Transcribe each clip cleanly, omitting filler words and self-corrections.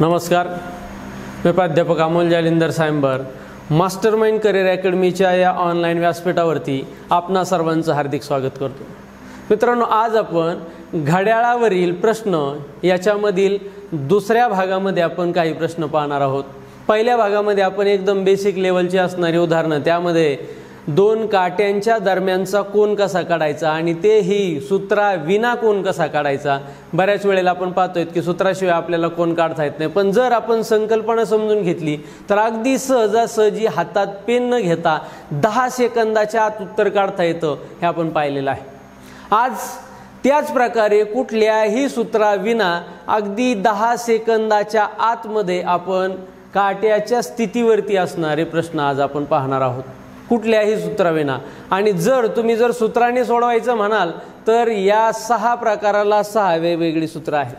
नमस्कार, मी प्राध्यापक Amol Jalinder sambar mastermind career अकॅडमीच्या या ऑनलाईन व्यासपीठावरती आपणा सर्वांचं हार्दिक स्वागत करतो। मित्रांनो, आज आपण घड्याळावरील प्रश्न याच्यामधील दुसऱ्या भागामध्ये आपण काही प्रश्न पाहणार आहोत। पहिल्या भागामध्ये आपण एकदम बेसिक लेवलची असणारी उदाहरणं, त्यामध्ये दोन काट्यांच्या दरम्यानचा कोन कसा काढायचा आणि तेही सूत्राविना कोन कसा काढायचा। बऱ्याच वेळेला आपण पाहतोय की सूत्राशिवाय आपल्याला कोन काढता येत नाही, पण जर आपण संकल्पना समजून घेतली तर अगदी सहजासहजी हातात पेन न घेता 10 सेकंदाच्या आत उत्तर काढता येतं, हे आपण पाहिलेलं आहे। आज त्याच प्रकारे कुठल्याही सूत्राविना अगदी 10 सेकंदाच्या आतमध्ये आपण काट्याच्या स्थितीवरती असणारे प्रश्न आज आपण पाहणार आहोत, कुठल्याही सूत्राविना। आणि जर तुम्ही सूत्राने सोडवायचं म्हणाल तर या 6 प्रकाराला 6 वेगवेगळी सूत्र आहेत।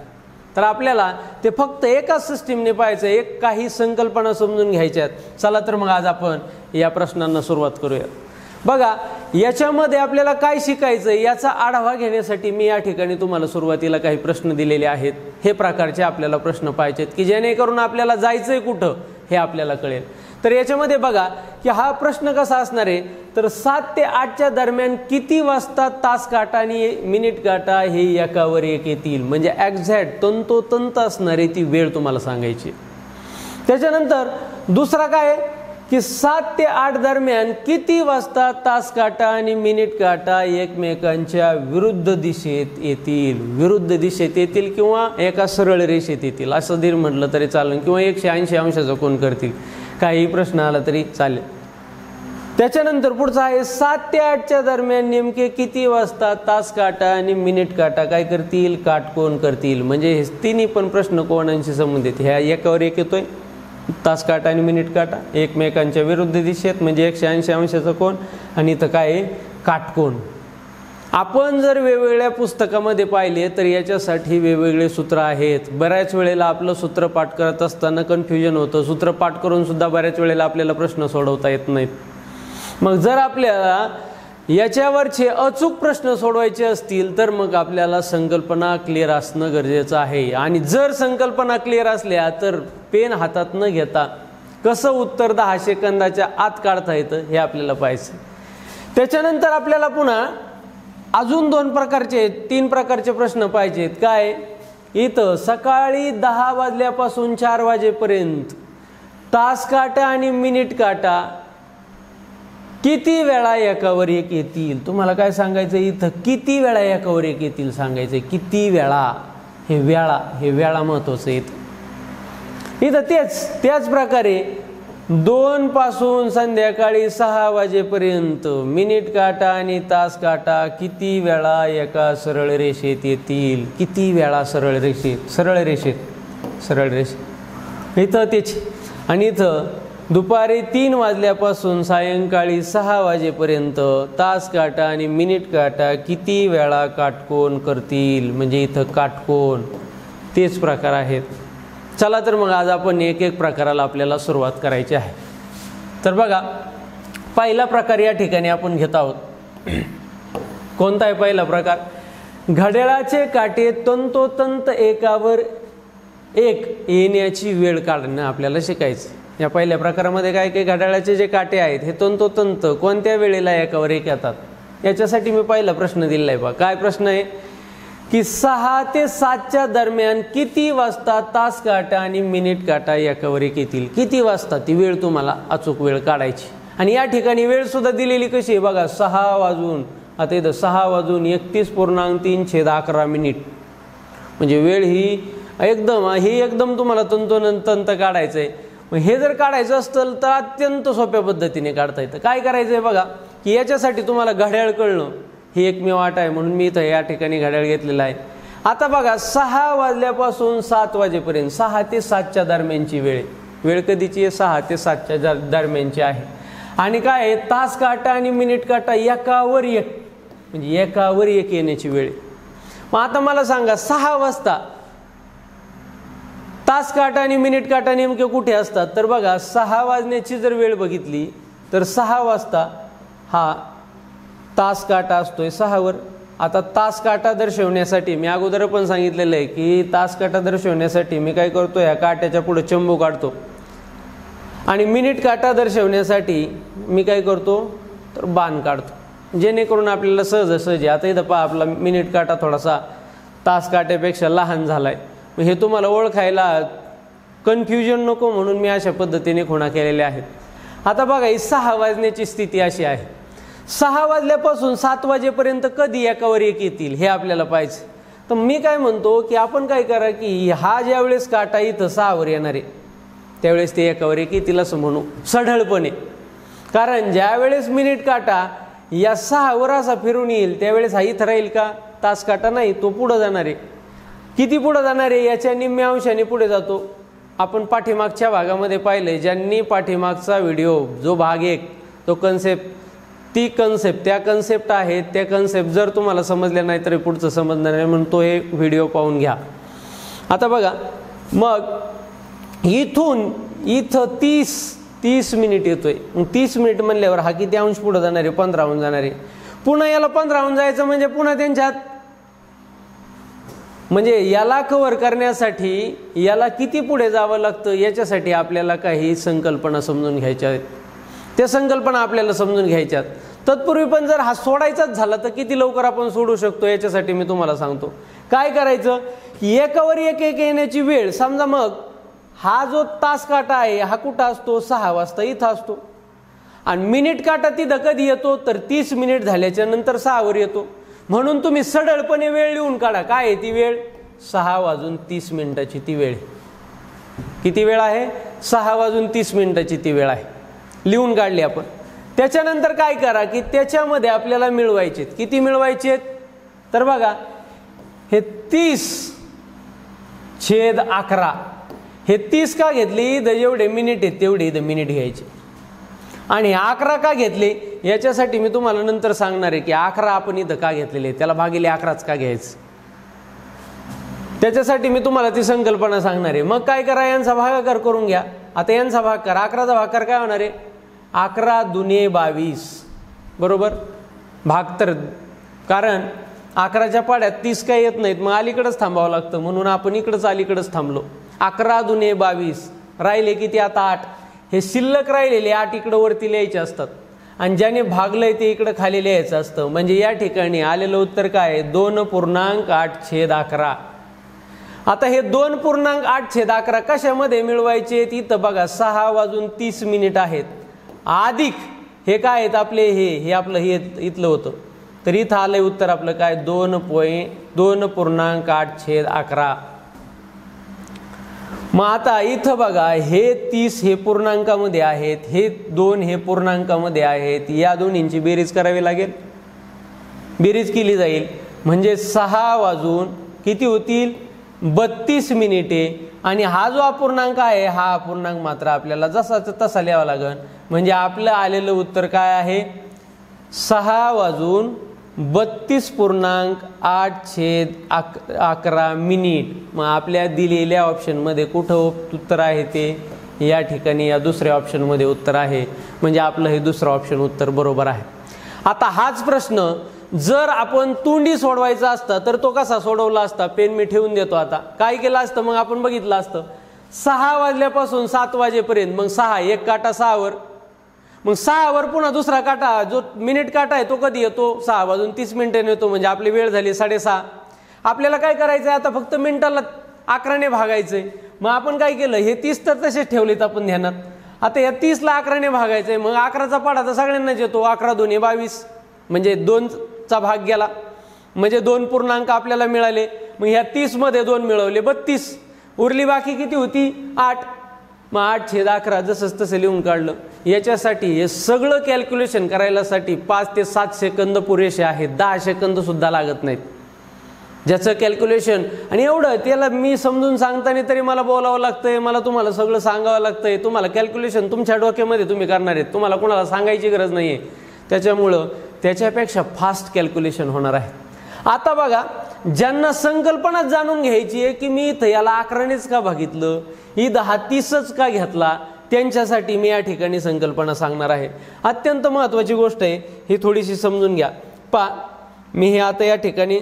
तर आपल्याला ते फक्त एकाच सिस्टीमने पाहायचं, एक काही संकल्पना समजून घ्यायच्या आहेत। चला तर मग आज आपण या प्रश्नांना सुरुवात करूया। बघा, याच्यामध्ये आपल्याला काय शिकायचं याचा आढावा घेण्यासाठी मी या ठिकाणी तुम्हाला सुरुवातीला काही प्रश्न दिलेले आहेत। हे प्रकारचे आपल्याला प्रश्न पाहिजेत की जेणेकरून आपल्याला जायचंय कुठं हे आपल्याला कळेल। तर याच्यामध्ये बघा की हा प्रश्न कसा असणार आहे, तर 7 ते 8च्या दरम्यान किती वाजता तास काटा आणि मिनिट काटा हे एकावर एक येतील, म्हणजे एक्झॅक्ट तंतोतंत असणारी ती वेळ तुम्हाला सांगायची। त्याच्यानंतर दुसरा काय की 7 ते 8 दरम्यान किती वाजता तास काटा आणि मिनिट काटा एकमेकांच्या विरुद्ध दिशेत येतील, विरुद्ध दिशेत येतील किंवा एका सरळ रेषेत येतील असं जरी म्हटलं तरी चालेल, किंवा 180 अंशाचा कोन करतील, काही प्रश्न आला तरी चालेल। त्याच्यानंतर पुढचा आहे 7 ते 8च्या दरम्यान नेमके किती वाजता तास काटा आणि मिनिट काटा काय करतील, काटकोन करतील, म्हणजे हे तिन्ही पण प्रश्न कोणाशी संबंधित। ह्या एकावर एक येतोय तास काटा आणि मिनिट काटा एकमेकांच्या विरुद्ध दिशेत म्हणजे 180 अंशाचा कोन, आणि इथं काय काटकोन। आपण जर वेगवेगळ्या पुस्तकामध्ये पाहिले तर याच्यासाठी वेगवेगळे सूत्र आहेत। बऱ्याच वेळेला आपलं सूत्र पाठ करत असताना कन्फ्युजन होतं, सूत्र पाठ करून सुद्धा बऱ्याच वेळेला आपल्याला प्रश्न सोडवता येत नाहीत। मग जर आपल्याला याच्यावरचे अचूक प्रश्न सोडवायचे असतील तर मग आपल्याला संकल्पना क्लिअर असणं गरजेचं आहे। आणि जर संकल्पना क्लिअर असल्या तर पेन हातात न घेता कसं उत्तर 10 सेकंदाच्या आत काढता येतं हे आपल्याला पाहायचं। त्याच्यानंतर आपल्याला पुन्हा अजून 3 प्रकारचे प्रश्न पाहिजेत। काय, इथं सकाळी 10 वाजल्यापासून 4 वाजेपर्यंत तास काटा आणि मिनिट काटा किती वेळा एकावर एक येतील। तुम्हाला काय सांगायचं, इथं किती वेळा एकावर एक येतील सांगायचं, किती वेळा, हे वेळा महत्वाचं येतं। इथं त्याच प्रकारे 2 पासून संध्याकाळी 6 वाजेपर्यंत मिनिट काटा आणि तास काटा किती वेळा एका सरळ रेषेत येतील, किती वेळा सरळ रेषेत इथं तेच। आणि इथं दुपारी 3 वाजल्यापासून सायंकाळी 6 वाजेपर्यंत तास काटा आणि मिनिट काटा किती वेळा काटकोन करतील, म्हणजे इथं काटकोन तेच प्रकार आहेत। चला तर मग आज आपण एक प्रकाराला आपल्याला सुरुवात करायची आहे। तर बघा, पहिला प्रकार या ठिकाणी आपण घेत आहोत। कोणता आहे पहिला प्रकार, घड्याळाचे काटे तंतोतंत एकावर एक येण्याची वेळ काढणं आपल्याला शिकायचं। या पहिल्या प्रकारामध्ये काय की घड्याळाचे जे काटे आहेत हे तंतोतंत कोणत्या वेळेला एकावर एक येतात, याच्यासाठी मी पहिला प्रश्न दिलेला आहे। बघा काय प्रश्न आहे की 6 ते 7च्या दरम्यान किती वाजता तास काटा आणि मिनिट काटा एकावर एक येतील, किती वाजता ती वेळ तुम्हाला अचूक वेळ काढायची। आणि या ठिकाणी वेळ सुद्धा दिलेली कशी आहे बघा, 6 वाजून, आता इथं 6 वाजून 31.311 मिनिट, म्हणजे वेळ ही एकदम तुम्हाला तंतोतंत काढायचं आहे। मग हे जर काढायचं असेल तर अत्यंत सोप्या पद्धतीने काढता येतं। काय करायचं आहे बघा की याच्यासाठी तुम्हाला घड्याळ कळणं ही एकमेव अट आहे, म्हणून मी इथं या ठिकाणी घड्याळ घेतलेला आहे। आता बघा 6 वाजल्यापासून 7 वाजेपर्यंत 6 ते 7च्या दरम्यानची वेळ कधीची आहे, 6 ते 7च्या दरम्यानची आहे। आणि काय आहे, तास काटा आणि मिनिट काटा एकावर एक, म्हणजे एकावर एक येण्याची वेळ। मग आता मला सांगा 6 वाजता तास काटा आणि मिनिट काटा नेमके कुठे असतात, तर बघा 6 वाजण्याची जर वेळ बघितली तर 6 वाजता हा तास काटा असतोय 6 वर, आता तास काटा दर्शवण्यासाठी मी अगोदर पण सांगितलेलं आहे की तास काटा दर्शवण्यासाठी मी काय करतो, या काट्याच्या पुढे चंबू काढतो आणि मिनिट काटा दर्शवण्यासाठी मी काय करतो तर बाण काढतो, जेणेकरून आपल्याला सहजासहजी. आता इथं पहा आपला मिनिट काटा थोडासा तास काट्यापेक्षा लहान झालाय. हे तुम्हाला ओळखायला कन्फ्युजन नको म्हणून मी अशा पद्धतीने खुणा केलेल्या आहेत. आता बघा ही 6 वाजण्याची स्थिती अशी आहे. 6 वाजल्यापासून 7 वाजेपर्यंत कधी एकावर एक येतील हे आपल्याला पाहिजे. तर मी काय म्हणतो की आपण काय करा की हा ज्या वेळेस काटा इथं 6 वर येणार आहे त्यावेळेस ते एकावर एक येतील असं म्हणू सढळपणे. कारण ज्या वेळेस मिनिट काटा या 6 वर असा फिरून येईल त्यावेळेस हा इथं राहील का, तास काटा नाही, तो पुढं जाणार आहे. किती पुढं जाणार आहे, याच्या निम्म्या अंशाने पुढे जातो. आपण पाठीमागच्या भागामध्ये पाहिलंय, ज्यांनी पाठीमागचा व्हिडिओ जो भाग 1 तो त्या कन्सेप्ट आहेत, त्या कन्सेप्ट जर तुम्हाला समजल्या नाही तर पुढचं समजणार नाही, म्हणून तो हे व्हिडिओ पाहून घ्या. आता बघा मग इथून इथं 30 मिनिट येतोय. मग 30 मिनिट म्हणल्यावर हा किती अंश पुढे जाणार आहे, 15 अंश जाणार आहे. पुन्हा याला 15 अंश जायचं म्हणजे पुन्हा त्यांच्यात, म्हणजे याला कव्हर करण्यासाठी याला किती पुढे जावं लागतं याच्यासाठी आपल्याला काही संकल्पना समजून घ्यायच्या आहेत. त्या संकल्पना आपल्याला समजून घ्यायच्यात. तत्पूर्वी पण जर हा सोडायचाच झाला तर किती लवकर आपण सोडू शकतो याच्यासाठी मी तुम्हाला सांगतो. काय करायचं, एकावर एक येण्याची वेळ समजा, मग हा जो तास काटा आहे हा कुठं असतो, 6 वाजता इथं असतो. आणि मिनिट काटा तिथं कधी येतो तर 30 मिनिट झाल्याच्या नंतर 6 वर येतो. म्हणून तुम्ही सढळपणे वेळ लिहून काढा. काय आहे ती वेळ, 6:30 ती वेळ. किती वेळ आहे, 6:30 ती वेळ आहे. लिहून काढली आपण. त्याच्यानंतर काय करा की त्याच्यामध्ये आपल्याला मिळवायचे, किती मिळवायचे तर बघा हे 30/11. हे 30 का घेतली, जेवढे मिनिट आहेत तेवढे इथं मिनिट घ्यायचे. आणि 11 का घेतले याच्यासाठी मी तुम्हाला नंतर सांगणार आहे की 11 आपण इथं का घेतलेले, त्याला भागिले 11च का घ्यायचं, त्याच्यासाठी मी तुम्हाला ती संकल्पना सांगणार आहे. मग काय करा, यांचा भागाकार करून घ्या. आता यांचा भागाकार, 11चा भागाकार काय होणार आहे, 11 दुने 22 बरोबर भाग. तर कारण 11च्या पाड्यात 30 काय येत नाहीत, मग अलीकडेच थांबावं लागतं, म्हणून आपण इकडंच अलीकडेच थांबलो. 11 दुने 22 राहिले किती आता 8. हे शिल्लक राहिलेले 8 इकडं वरती लिहायचे असतात आणि ज्याने भागलंय ते इकडं खाली लिहायचं असतं. म्हणजे या ठिकाणी आलेलं उत्तर काय आहे, 2.8/11. आता हे 2.8/11 कशामध्ये मिळवायचे, तिथं बघा 6:30 आहेत अधिक हे काय आहेत आपले, हे आपलं हे इथलं होतं, तर इथं आलंय उत्तर आपलं काय 2.8/11. मग आता इथं बघा हे 30 हे पूर्णांकामध्ये आहेत, हे 2 हे पूर्णांकामध्ये आहेत, या दोन्हींची बेरीज करावी लागेल. बेरीज केली जाईल म्हणजे 6 वाजून किती होतील 32 मिनिटे. आणि हा जो अपूर्णांक आहे हा अपूर्णांक मात्र आपल्याला जसाचा तसा लिहावा लागेल. म्हणजे आपलं आलेलं उत्तर काय आहे 6:32.8/11 मिनिट. मग आपल्या दिलेल्या ऑप्शनमध्ये कुठं उत्तर आहे ते या ठिकाणी या दुसऱ्या ऑप्शनमध्ये उत्तर आहे. म्हणजे आपलं हे दुसरं ऑप्शन उत्तर बरोबर आहे. आता हाच प्रश्न जर आपण तोंडी सोडवायचा असता तर तो कसा सोडवला असता, पेन मी ठेवून देतो. आता काय केलं असतं मग आपण बघितलं असतं 6 वाजल्यापासून 7 वाजेपर्यंत, मग 6 एक काटा 6 वर, मग 6 वर पुन्हा दुसरा काटा जो मिनिट काटा आहे तो कधी येतो 6:30 येतो. म्हणजे आपली वेळ झाली 6:30. आपल्याला काय करायचंय आता फक्त मिनिटाला 11ने भागायचंय. मग आपण काय केलं, हे 30 तर तसेच ठेवलेत आपण ध्यानात. आता या 30ला 11ने भागायचंय, मग 11चा पाढा तर सगळ्यांनाच येतो, 11 दुने 22 म्हणजे 2चा भाग गेला म्हणजे 2 पूर्णांक आपल्याला मिळाले. मग ह्या 30 मध्ये 2 मिळवले 32, उरली बाकी किती होती 8. मग 8/11 जसंच तसं लिहून काढलं. याच्यासाठी हे सगळं कॅल्क्युलेशन करायलासाठी 5 ते 7 सेकंद पुरेसे आहेत, 10 सेकंद सुद्धा लागत नाहीत ज्याचं कॅल्क्युलेशन. आणि एवढं त्याला मी समजून सांगताना तरी मला बोलावं लागतंय, मला तुम्हाला सगळं सांगावं लागतंय. तुम्हाला कॅल्क्युलेशन तुमच्या डोक्यामध्ये तुम्ही करणार आहेत, तुम्हाला कोणाला सांगायची गरज नाही आहे. त्याच्यामुळं त्याच्यापेक्षा फास्ट कॅल्क्युलेशन होणार आहे. आता बघा ज्यांना संकल्पना जाणून घ्यायची आहे की मी इथं याला 11नेच का भागितलं, इथं हा 30च का घेतला, त्यांच्यासाठी मी या ठिकाणी संकल्पना सांगणार आहे. अत्यंत महत्त्वाची गोष्ट आहे, ही थोडीशी समजून घ्या. मी हे आता या ठिकाणी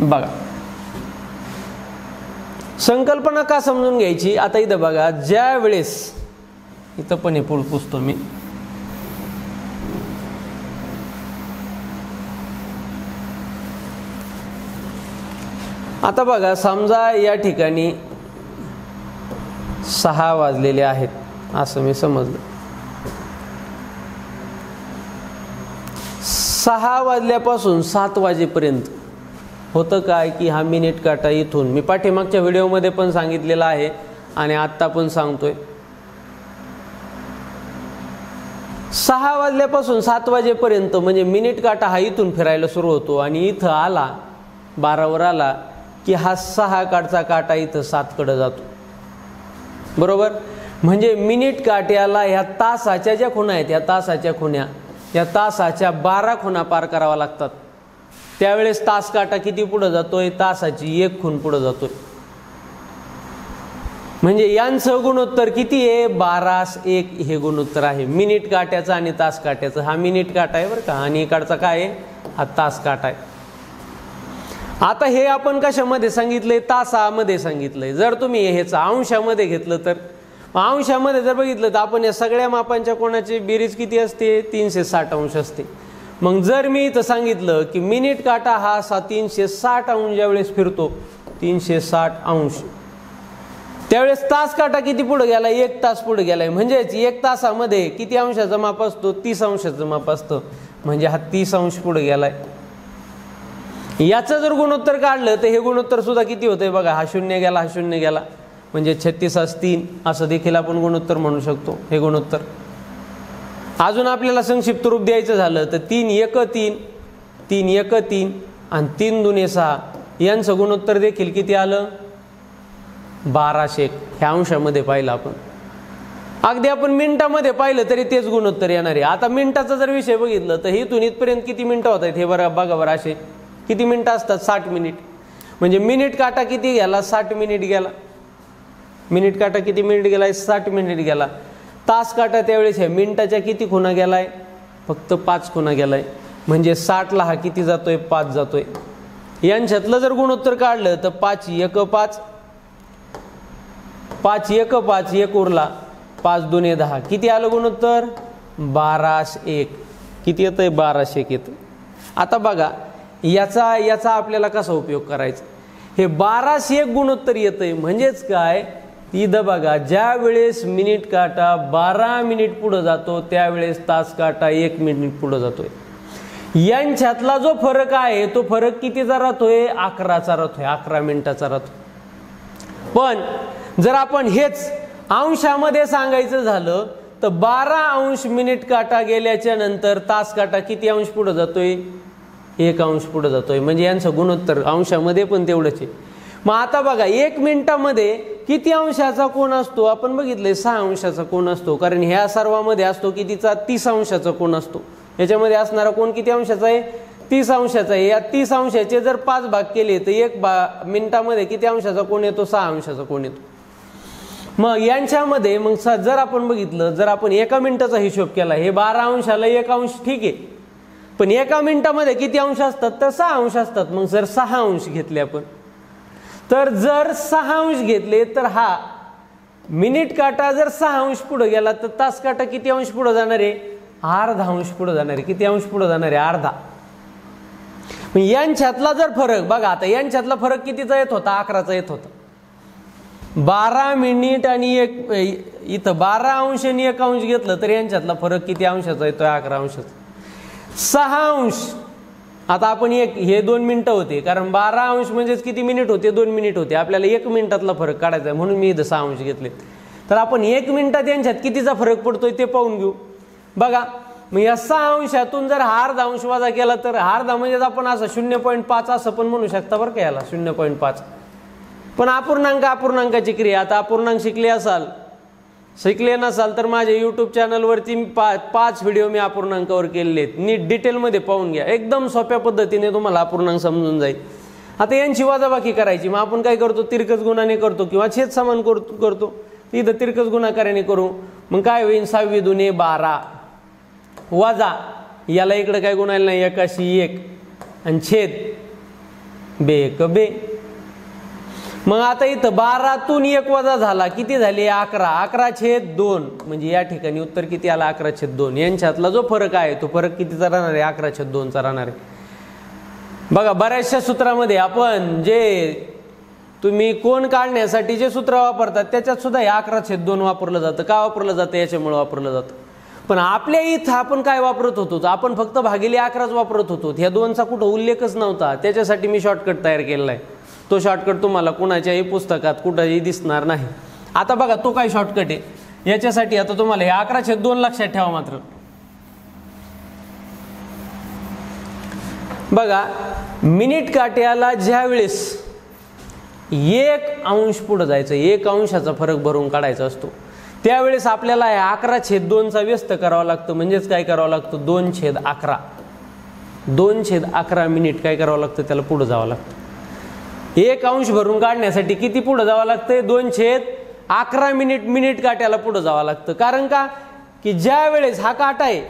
बघा, संकल्पना का समजून घ्यायची, आता इथं बघा, ज्या वेळेस इथं पण हे पुसतो मी, आता बघा, समजा या ठिकाणी 6 वाजलेले आहेत असं मी समजलं. 6 वाजल्यापासून 7 वाजेपर्यंत होतं काय की हा मिनिट काटा इथून, मी पाठीमागच्या व्हिडिओमध्ये पण सांगितलेला आहे आणि आत्ता पण सांगतोय, 6 वाजल्यापासून 7 वाजेपर्यंत म्हणजे मिनिट काटा हा इथून फिरायला सुरू होतो आणि इथं आला 12वर आला की हा 6 कडचा काटा इथं 7 कडे जातो. बरोबर, म्हणजे मिनिट काट्याला ह्या तासाच्या ज्या खुणा आहेत, ह्या तासाच्या खुण्या, या तासाच्या 12 खुणा पार करावा लागतात. त्यावेळेस तास काटा किती पुढे जातोय, तासाची 1 खूण पुढे जातोय. म्हणजे यांचं गुणोत्तर किती आहे, 12:1 हे गुणोत्तर आहे मिनिट काट्याचं आणि तास काट्याचं. हा मिनिट काटा आहे बरं का, आणि इकडचा काय आहे, हा तास काटा आहे. आता हे आपण कशामध्ये सांगितलंय, तासामध्ये सांगितलंय. जर तुम्ही ह्याच अंशामध्ये घेतलं तर, अंशामध्ये जर बघितलं तर आपण या सगळ्या मापांच्या कोणाची बेरीज किती असते, 360 अंश असते. मग जर मी इथं सांगितलं की मिनिट काटा हा 360 अंश ज्यावेळेस फिरतो, 360 अंश, त्यावेळेस तास काटा किती पुढे गेला, 1 तास पुढे गेलाय. म्हणजेच 1 तासामध्ये किती अंशाचं माप असतो, 30 अंशाचं माप असतं. म्हणजे हा 30 अंश पुढे गेलाय. याचं जर गुणोत्तर काढलं तर हे गुणोत्तर सुद्धा किती होतंय बघा, हा 0 गेला, हा 0 गेला, म्हणजे 36:3 असं देखील आपण गुणोत्तर म्हणू शकतो हे गुणोत्तर. अजून आपल्याला संक्षिप्त रूप द्यायचं झालं तर 3 1 3 आणि 3 2 6 यांचं गुणोत्तर देखील किती आलं, 1200. ह्या अंशामध्ये पाहिलं आपण. अगदी आपण मिनिटामध्ये पाहिलं तरी तेच गुणोत्तर येणार आहे. आता मिनिटाचा जर विषय बघितलं तर इथून इथपर्यंत किती मिनिटं होत आहेत हे बघा बरं, असे किती मिनिटं असतात, 60 मिनिट. म्हणजे मिनिट काटा किती गेला, 60 मिनिट गेला. मिनिट काटा किती मिनिट गेलाय, 60 मिनिट गेला. तास काटा त्यावेळेस ह्या मिनिटाच्या किती खुणा गेलाय, फक्त 5 खुणा गेलाय. म्हणजे 60ला हा किती जातोय, 5 जातोय. यांच्यातलं जर गुणोत्तर काढलं तर 5 1 5, 5 1 5, 1 उरला, 5 2 10, किती आलं गुणोत्तर, 1201. किती येतंय, 1201 येतं. आता बघा याचा आपल्याला कसा उपयोग करायचा, हे 1201 गुणोत्तर येतंय. म्हणजेच काय, इथं बघा, ज्या वेळेस मिनिट काटा 12 मिनिट पुढे जातो त्यावेळेस तास काटा 1 मिनिट पुढे जातोय. यांच्यातला जो फरक आहे तो फरक कितीचा राहतोय, 11चा राहतोय, 11 मिनिटाचा राहतोय. पण जर आपण हेच अंशामध्ये सांगायचं झालं तर 12 अंश मिनिट काटा गेल्याच्या नंतर तास काटा किती अंश पुढे जातोय, 1 अंश पुढे जातोय. म्हणजे यांचं गुणोत्तर अंशामध्ये पण तेवढंच आहे. मग आता बघा 1 मिनिटामध्ये किती अंशाचा कोन असतो, आपण बघितलंय 6 अंशाचा कोन असतो. कारण ह्या सर्वामध्ये असतो कितीचा, 30 अंशाचा कोन असतो. याच्यामध्ये असणारा कोन किती अंशाचा आहे, 30 अंशाचा आहे. या 30 अंशाचे जर 5 भाग केले तर 1 मिनिटामध्ये किती अंशाचा कोन येतो, 6 अंशाचा कोन येतो. मग यांच्यामध्ये मग जर आपण बघितलं, जर आपण 1 मिनिटाचा हिशोब केला, हे 12 अंशाला 1 अंश ठीक आहे, पण 1 मिनिटामध्ये किती अंश असतात, तर 6 अंश असतात. मग जर 6 अंश घेतले आपण, तर जर 6 अंश घेतले तर हा मिनिट काटा जर 6 अंश पुढे गेला तर तास काटा किती अंश पुढे जाणार आहे, अर्धा अंश पुढे जाणार आहे. किती अंश पुढे जाणार आहे, अर्धा. यांच्यातला जर फरक बघा, आता यांच्यातला फरक कितीचा येत होता, 11चा येत होता. 12 मिनिट आणि 1 इथं 12 अंश आणि 1 अंश घेतलं तर यांच्यातला फरक किती अंशाचा येतोय, 11 अंशाचा. 6 अंश, आता आपण हे 2 मिनिटं होते, कारण 12 अंश म्हणजेच किती मिनिट होते, 2 मिनिट होते. आपल्याला 1 मिनिटातला फरक काढायचा आहे, म्हणून मी इथं 6 अंश घेतले. तर आपण 1 मिनिटात यांच्यात कितीचा फरक पडतोय ते पाहून घेऊ. बघा, मग या 6 अंशातून जर हा अर्धा अंश वजा केला तर अर्धा म्हणजे आपण असं 0.5 असं पण म्हणू शकता बरं का याला, 0.5. पण अपूर्णांकाची क्रिया, आता अपूर्णांक शिकले नसाल तर माझ्या यूट्यूब चॅनलवरती 5 व्हिडिओ मी अपूर्णांकावर केलेले आहेत. नीट डिटेलमध्ये पाहून घ्या, एकदम सोप्या पद्धतीने तुम्हाला अपूर्णांक समजून जाईल. आता यांची वजाबाकी करायची, मग आपण काय करतो, तिरकस गुणाने करतो किंवा छेद समान करतो. इथं तिरकस गुणाकाराने करू, मग काय होईल, 6 2 12. वजा याला इकडे काय गुणायला नाही, एकाशी एक आणि छेद बे एक बे. मग आता इथं 12तून 1 वजा झाला, किती झाले 11. 11/2 म्हणजे या ठिकाणी उत्तर किती आला 11/2. यांच्यातला जो फरक आहे तो फरक कितीचा राहणार आहे 11/2चा राहणार आहे. बघा बऱ्याचशा सूत्रामध्ये आपण जे तुम्ही कोण काढण्यासाठी जे सूत्र वापरतात त्याच्यात सुद्धा हे 11/2 वापरलं जातं. का वापरलं जातं, याच्यामुळे वापरलं जातं. पण आपल्या इथं आपण काय वापरत होतो, आपण फक्त भागिले 11च वापरत होतो. ह्या 2चा कुठं उल्लेखच नव्हता. त्याच्यासाठी मी शॉर्टकट तयार केलेला आहे. तो शॉर्टकट तुम्हाला कुणाच्याही पुस्तकात कुठंही दिसणार नाही. आता बघा तो काय शॉर्टकट आहे, याच्यासाठी आता तुम्हाला हे 11/2 लक्षात ठेवा. मात्र बघा मिनिट काट्याला ज्या वेळेस 1 अंश पुढे जायचं, 1 अंशाचा फरक भरून काढायचा असतो, त्यावेळेस आपल्याला 11/2चा व्यस्त करावा लागतो. म्हणजेच काय करावं लागतं 2/11. 2/11 मिनिट काय करावं लागतं, त्याला पुढे जावं लागतं. 1 अंश भरून काढण्यासाठी किती पुढे जावं लागतं, 2/11 मिनिट मिनिट काट्याला पुढे जावं लागतं. कारण का की ज्या वेळेस हा काटा आहे,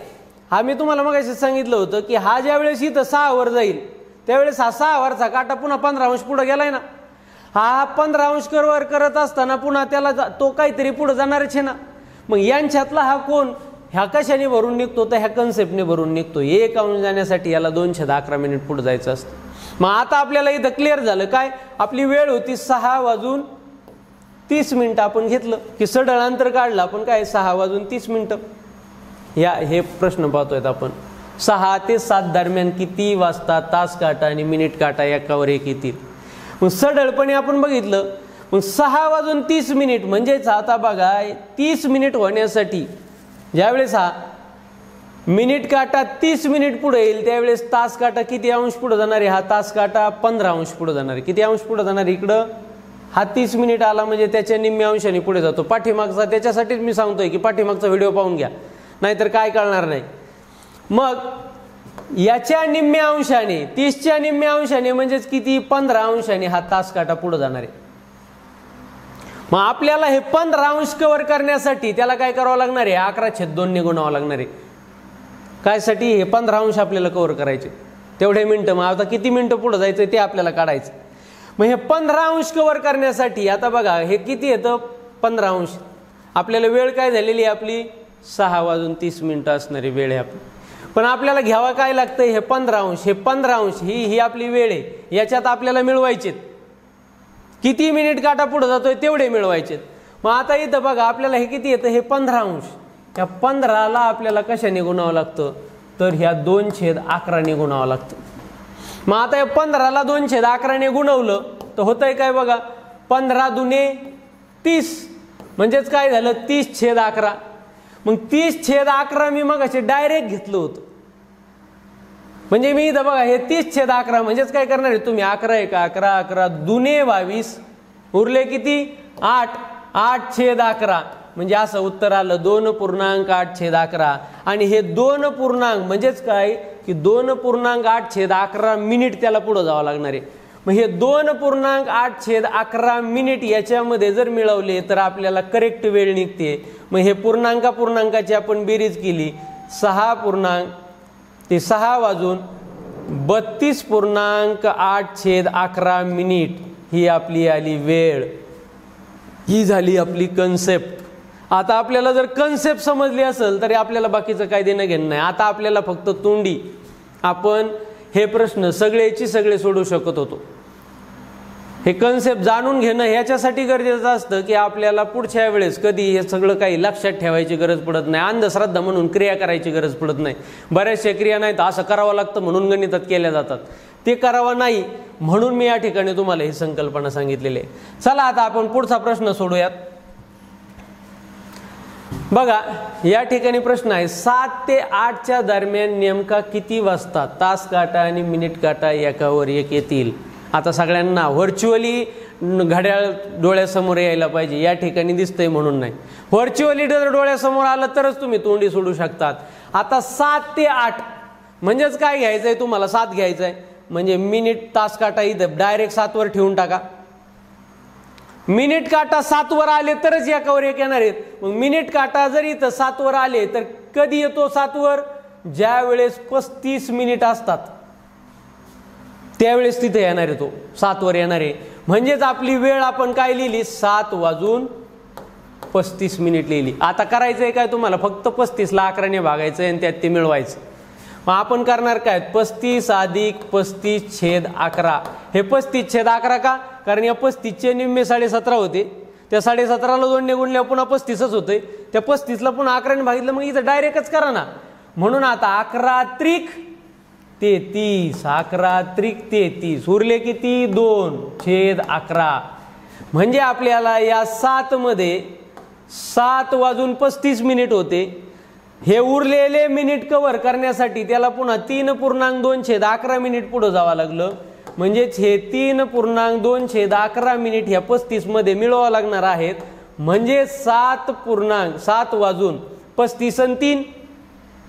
हा मी तुम्हाला मगाशी सांगितलं होतं की हा ज्या वेळेस इथं 6 वर जाईल त्यावेळेस हा 6 वरचा काटा पुन्हा 15 अंश पुढे गेलाय ना. हा 15 अंश वर करत असताना पुन्हा त्याला तो काहीतरी पुढे जाणारच आहे ना. मग यांच्यातला हा कोण ह्या कशाने भरून निघतो, तर ह्या कन्सेप्टने भरून निघतो. 1 अंश जाण्यासाठी याला 2/11 मिनिट पुढे जायचं असतं. मग आता आपल्याला इथं क्लिअर झालं काय, आपली वेळ होती 6:30 आपण घेतलं की सरळ अंतर काढलं आपण काय 6:30. हे प्रश्न पाहतोय आपण 6 ते 7 दरम्यान किती वाजता तास काटा आणि मिनिट काटा एकावर एक येतील. मग सरळपणे आपण बघितलं, मग 6:30 म्हणजेच आता बघा 30 मिनिट होण्यासाठी ज्यावेळेस हा मिनिट काटा 30 मिनिट पुढे येईल त्यावेळेस तास काटा किती अंश पुढे जाणार आहे, हा तास काटा 15 अंश पुढे जाणार आहे. किती अंश पुढे जाणार आहे, इकडं हा 30 मिनिट आला म्हणजे त्याच्या निम्म्या अंशाने पुढे जातो. पाठीमागचा त्याच्यासाठीच मी सांगतोय की पाठीमागचा व्हिडिओ पाहून घ्या, नाहीतर काय कळणार नाही. मग याच्या निम्म्या अंशाने 30च्या निम्म्या अंशाने म्हणजेच किती 15 अंशाने हा तास काटा पुढे जाणार आहे. मग आपल्याला हे 15 अंश कव्हर करण्यासाठी त्याला काय करावं लागणार आहे 11/2 ने गुणावं लागणार आहे. काय साठी, हे 15 अंश आपल्याला कव्हर करायचे तेवढे मिनिटं. मग आता किती मिनिटं पुढे जायचं ते आपल्याला काढायचं. मग हे 15 अंश कव्हर करण्यासाठी आता बघा हे किती येतं 15 अंश. आपल्याला वेळ काय झालेली आहे आपली 6:30 असणारी वेळ आहे आपली. पण आपल्याला घ्यावा काय लागतं हे 15 अंश. हे 15 अंश ही आपली वेळ आहे, याच्यात आपल्याला मिळवायचे किती मिनिट काटा पुढे जातोय तेवढे मिळवायचे. मग आता इथं बघा आपल्याला हे किती येतं हे 15 अंश. या 15ला आपल्याला कशाने गुणावं लागतं, तर ह्या 2/11 ने गुणावं लागतं. मग आता या 15ला 2/11 ने गुणवलं तर होतंय काय बघा 15 दुने 30 म्हणजेच काय झालं 30/11. मग 30/11 मी मग असे डायरेक्ट घेतलं होतं. म्हणजे मी इथं बघा हे 30/11 म्हणजेच काय करणार आहे तुम्ही 11 1 11 11 दुने 22 उरले किती 8 8/11 म्हणजे असं उत्तर आलं 2.8/11. आणि हे 2 पूर्णांक म्हणजेच काय की 2.8/11 मिनिट त्याला पुढे जावं लागणार आहे. मग हे 2.8/11 मिनिट याच्यामध्ये जर मिळवले तर आपल्याला करेक्ट वेळ निघते. मग हे पूर्णांकाची आपण बेरीज केली 6 वाजून 32.8/11 मिनिट ही आपली आली वेळ. ही झाली आपली कन्सेप्ट. आता आपल्याला जर कन्सेप्ट समजली असेल तरी आपल्याला बाकीचं काय देणं घेणं नाही. आता आपल्याला फक्त तोंडी आपण हे प्रश्न सगळेची सगळे सोडू शकत होतो. हे कन्सेप्ट जाणून घेणं ह्याच्यासाठी गरजेचं असतं की आपल्याला पुढच्या वेळेस कधी हे सगळं काही लक्षात ठेवायची गरज पडत नाही. अंधश्रद्धा म्हणून क्रिया करायची गरज पडत नाही. बऱ्याचशा क्रिया नाहीत असं करावं लागतं म्हणून गणितात केल्या जातात, ते करावं नाही म्हणून मी या ठिकाणी तुम्हाला ही संकल्पना सांगितलेली आहे. चला आता आपण पुढचा प्रश्न सोडूयात. बघा या ठिकाणी प्रश्न आहे 7 ते 8च्या दरम्यान नेमका किती वाजता तास काटा आणि मिनिट काटा एकावर एक येतील. आता सगळ्यांना व्हर्च्युअली घड्याळ डोळ्यासमोर यायला पाहिजे, या ठिकाणी दिसतंय म्हणून नाही. व्हर्च्युअली जर डोळ्यासमोर आलं तरच तुम्ही तोंडी सोडू शकतात. आता 7 ते 8 म्हणजेच काय घ्यायचंय तुम्हाला 7 घ्यायचंय म्हणजे मिनिट तास काटा इथं डायरेक्ट 7 वर ठेवून टाका. मिनिट काटा 7 वर आले तरच एकावर एक येणार आहेत. मग मिनिट काटा जर इथं 7 वर आले तर कधी येतो 7 वर ज्या वेळेस 35 मिनिट असतात त्यावेळेस तिथे येणार आहे तो 7 वर येणार आहे. म्हणजेच आपली वेळ आपण काय लिहिली 7:35 लिहिली. आता करायचंय काय तुम्हाला फक्त 35 ला 11 ने भागायचं आणि त्यात ते मिळवायचं. मग आपण करणार काय 35 अधिक 35/11. हे 35/11 का? कारण या 35 चे निम्मे 17.5 होते. त्या 17.5 ला 2 ने गुणल्यावर पुन्हा 35च होते. त्या 35 ला पुन्हा 11 ने भागितलं मग इथं डायरेक्टच करा ना. म्हणून आता 11 त्रिक 33 11 त्रिक 33 उरले किती 2/11. म्हणजे आपल्याला या 7 मध्ये 7:35 होते. हे उरलेले मिनिट कव्हर करण्यासाठी त्याला पुन्हा 3.2/11 पुढे जावं लागलं. म्हणजेच हे 3.2/11 ह्या 35 मध्ये मिळवावं लागणार आहेत. म्हणजे 7:35 आणि 3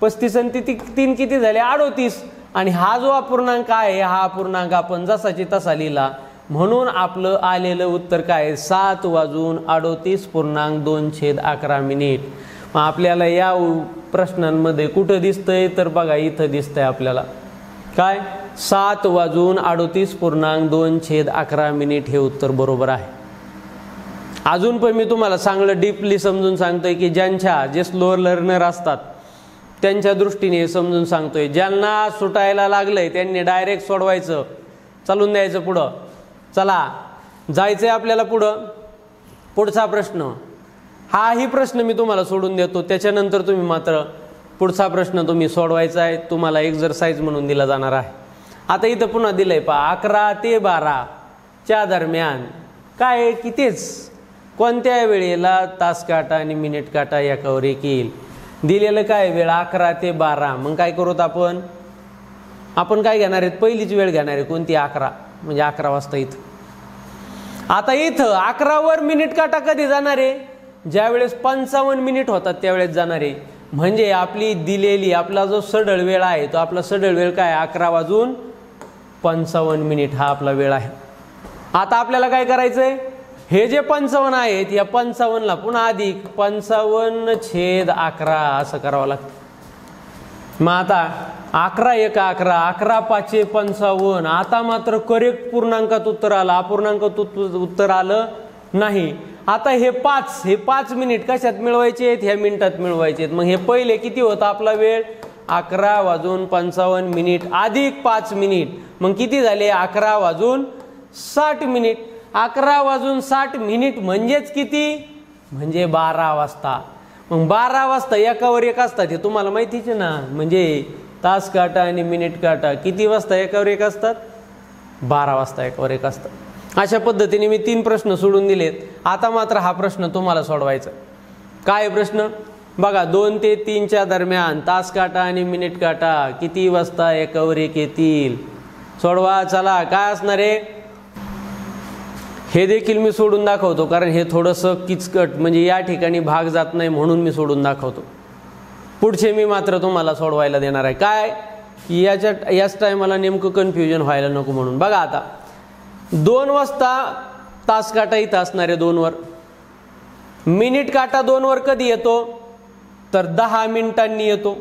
35 आणि 3 किती झाले 38. आणि हा जो अपूर्णांक आहे हा अपूर्णांक आपण जसाची तसा लिहिला. म्हणून आपलं आलेलं उत्तर काय 7:38.2/11. मग आपल्याला या प्रश्नांमध्ये कुठं दिसतंय तर बघा इथं दिसतंय आपल्याला काय 7:38.2/11 हे उत्तर बरोबर आहे. अजून पण मी तुम्हाला चांगलं डीपली समजून सांगतोय की ज्यांच्या जे स्लोअर लर्नर असतात त्यांच्या दृष्टीने समजून सांगतोय. ज्यांना सुटायला लागलंय त्यांनी डायरेक्ट सोडवायचं चालून द्यायचं पुढं. चला जायचंय आपल्याला पुढं. पुढचा प्रश्न हाही प्रश्न मी तुम्हाला सोडून देतो. त्याच्यानंतर तुम्ही मात्र पुढचा प्रश्न तुम्ही सोडवायचा आहे. तुम्हाला एक्झरसाइज म्हणून दिला जाणार आहे. आता इथं पुन्हा दिलंय पहा 11 ते 12 च्या दरम्यान काय कितीच कोणत्या वेळेला तास काटा आणि मिनिट काटा याकावर एक येईल. दिलेलं काय वेळ 11 ते 12. मग काय करूत आपण काय घेणार आहेत पहिलीच वेळ घेणार आहे कोणती 11 म्हणजे 11 वाजता इथं. आता इथं 11 वर मिनिट काटा कधी जाणार आहे ज्या वेळेस 55 मिनिट होतात त्यावेळेस जाणार आहे. म्हणजे आपली दिलेली आपला जो सढळ वेळ आहे तो आपला सढळ वेळ काय 11:55 हा आपला वेळ आहे. आता आपल्याला काय करायचंय हे जे 55 आहेत या 55 ला पुन्हा अधिक 55/11 असं करावं लागतं. मग आता 11 1 11 11 5 55. आता मात्र करेक्ट पूर्णांकात उत्तर आलं अपूर्णांकात उत्तर आलं नाही. आता हे 5 मिनिट कशात मिळवायचे आहेत ह्या मिनिटात मिळवायचे आहेत. मग हे पहिले किती होता आपला वेळ 11:55 अधिक 5 मिनिट मग किती झाले 11:60. 11:60 म्हणजेच किती म्हणजे 12 वाजता. मग 12 वाजता एकावर एक असतात हे तुम्हाला माहितीच आहे ना. म्हणजे तास काटा आणि मिनिट काटा किती वाजता एकावर एक असतात 12 वाजता एकावर एक असतात. अशा पद्धतीने मी 3 प्रश्न सोडून दिलेत. आता मात्र हा प्रश्न तुम्हाला सोडवायचा. काय प्रश्न बघा 2 ते 3 च्या दरम्यान तास काटा आणि मिनिट काटा किती वाजता एकावर एक येतील. सोडवा. चला काय असणार आहे हे देखील मी सोडून दाखवतो कारण हे थोडंसं किचकट म्हणजे या ठिकाणी भाग जात नाही म्हणून मी सोडून दाखवतो. पुढचे मी मात्र तुम्हाला सोडवायला देणार आहे. काय याच टायमाला नेमकं कन्फ्युजन व्हायला नको म्हणून. बघा आता 2 वाजता तास काटा इथं असणार आहे 2 वर. मिनिट काटा 2 वर कधी येतो तर 10 मिनिटांनी येतो.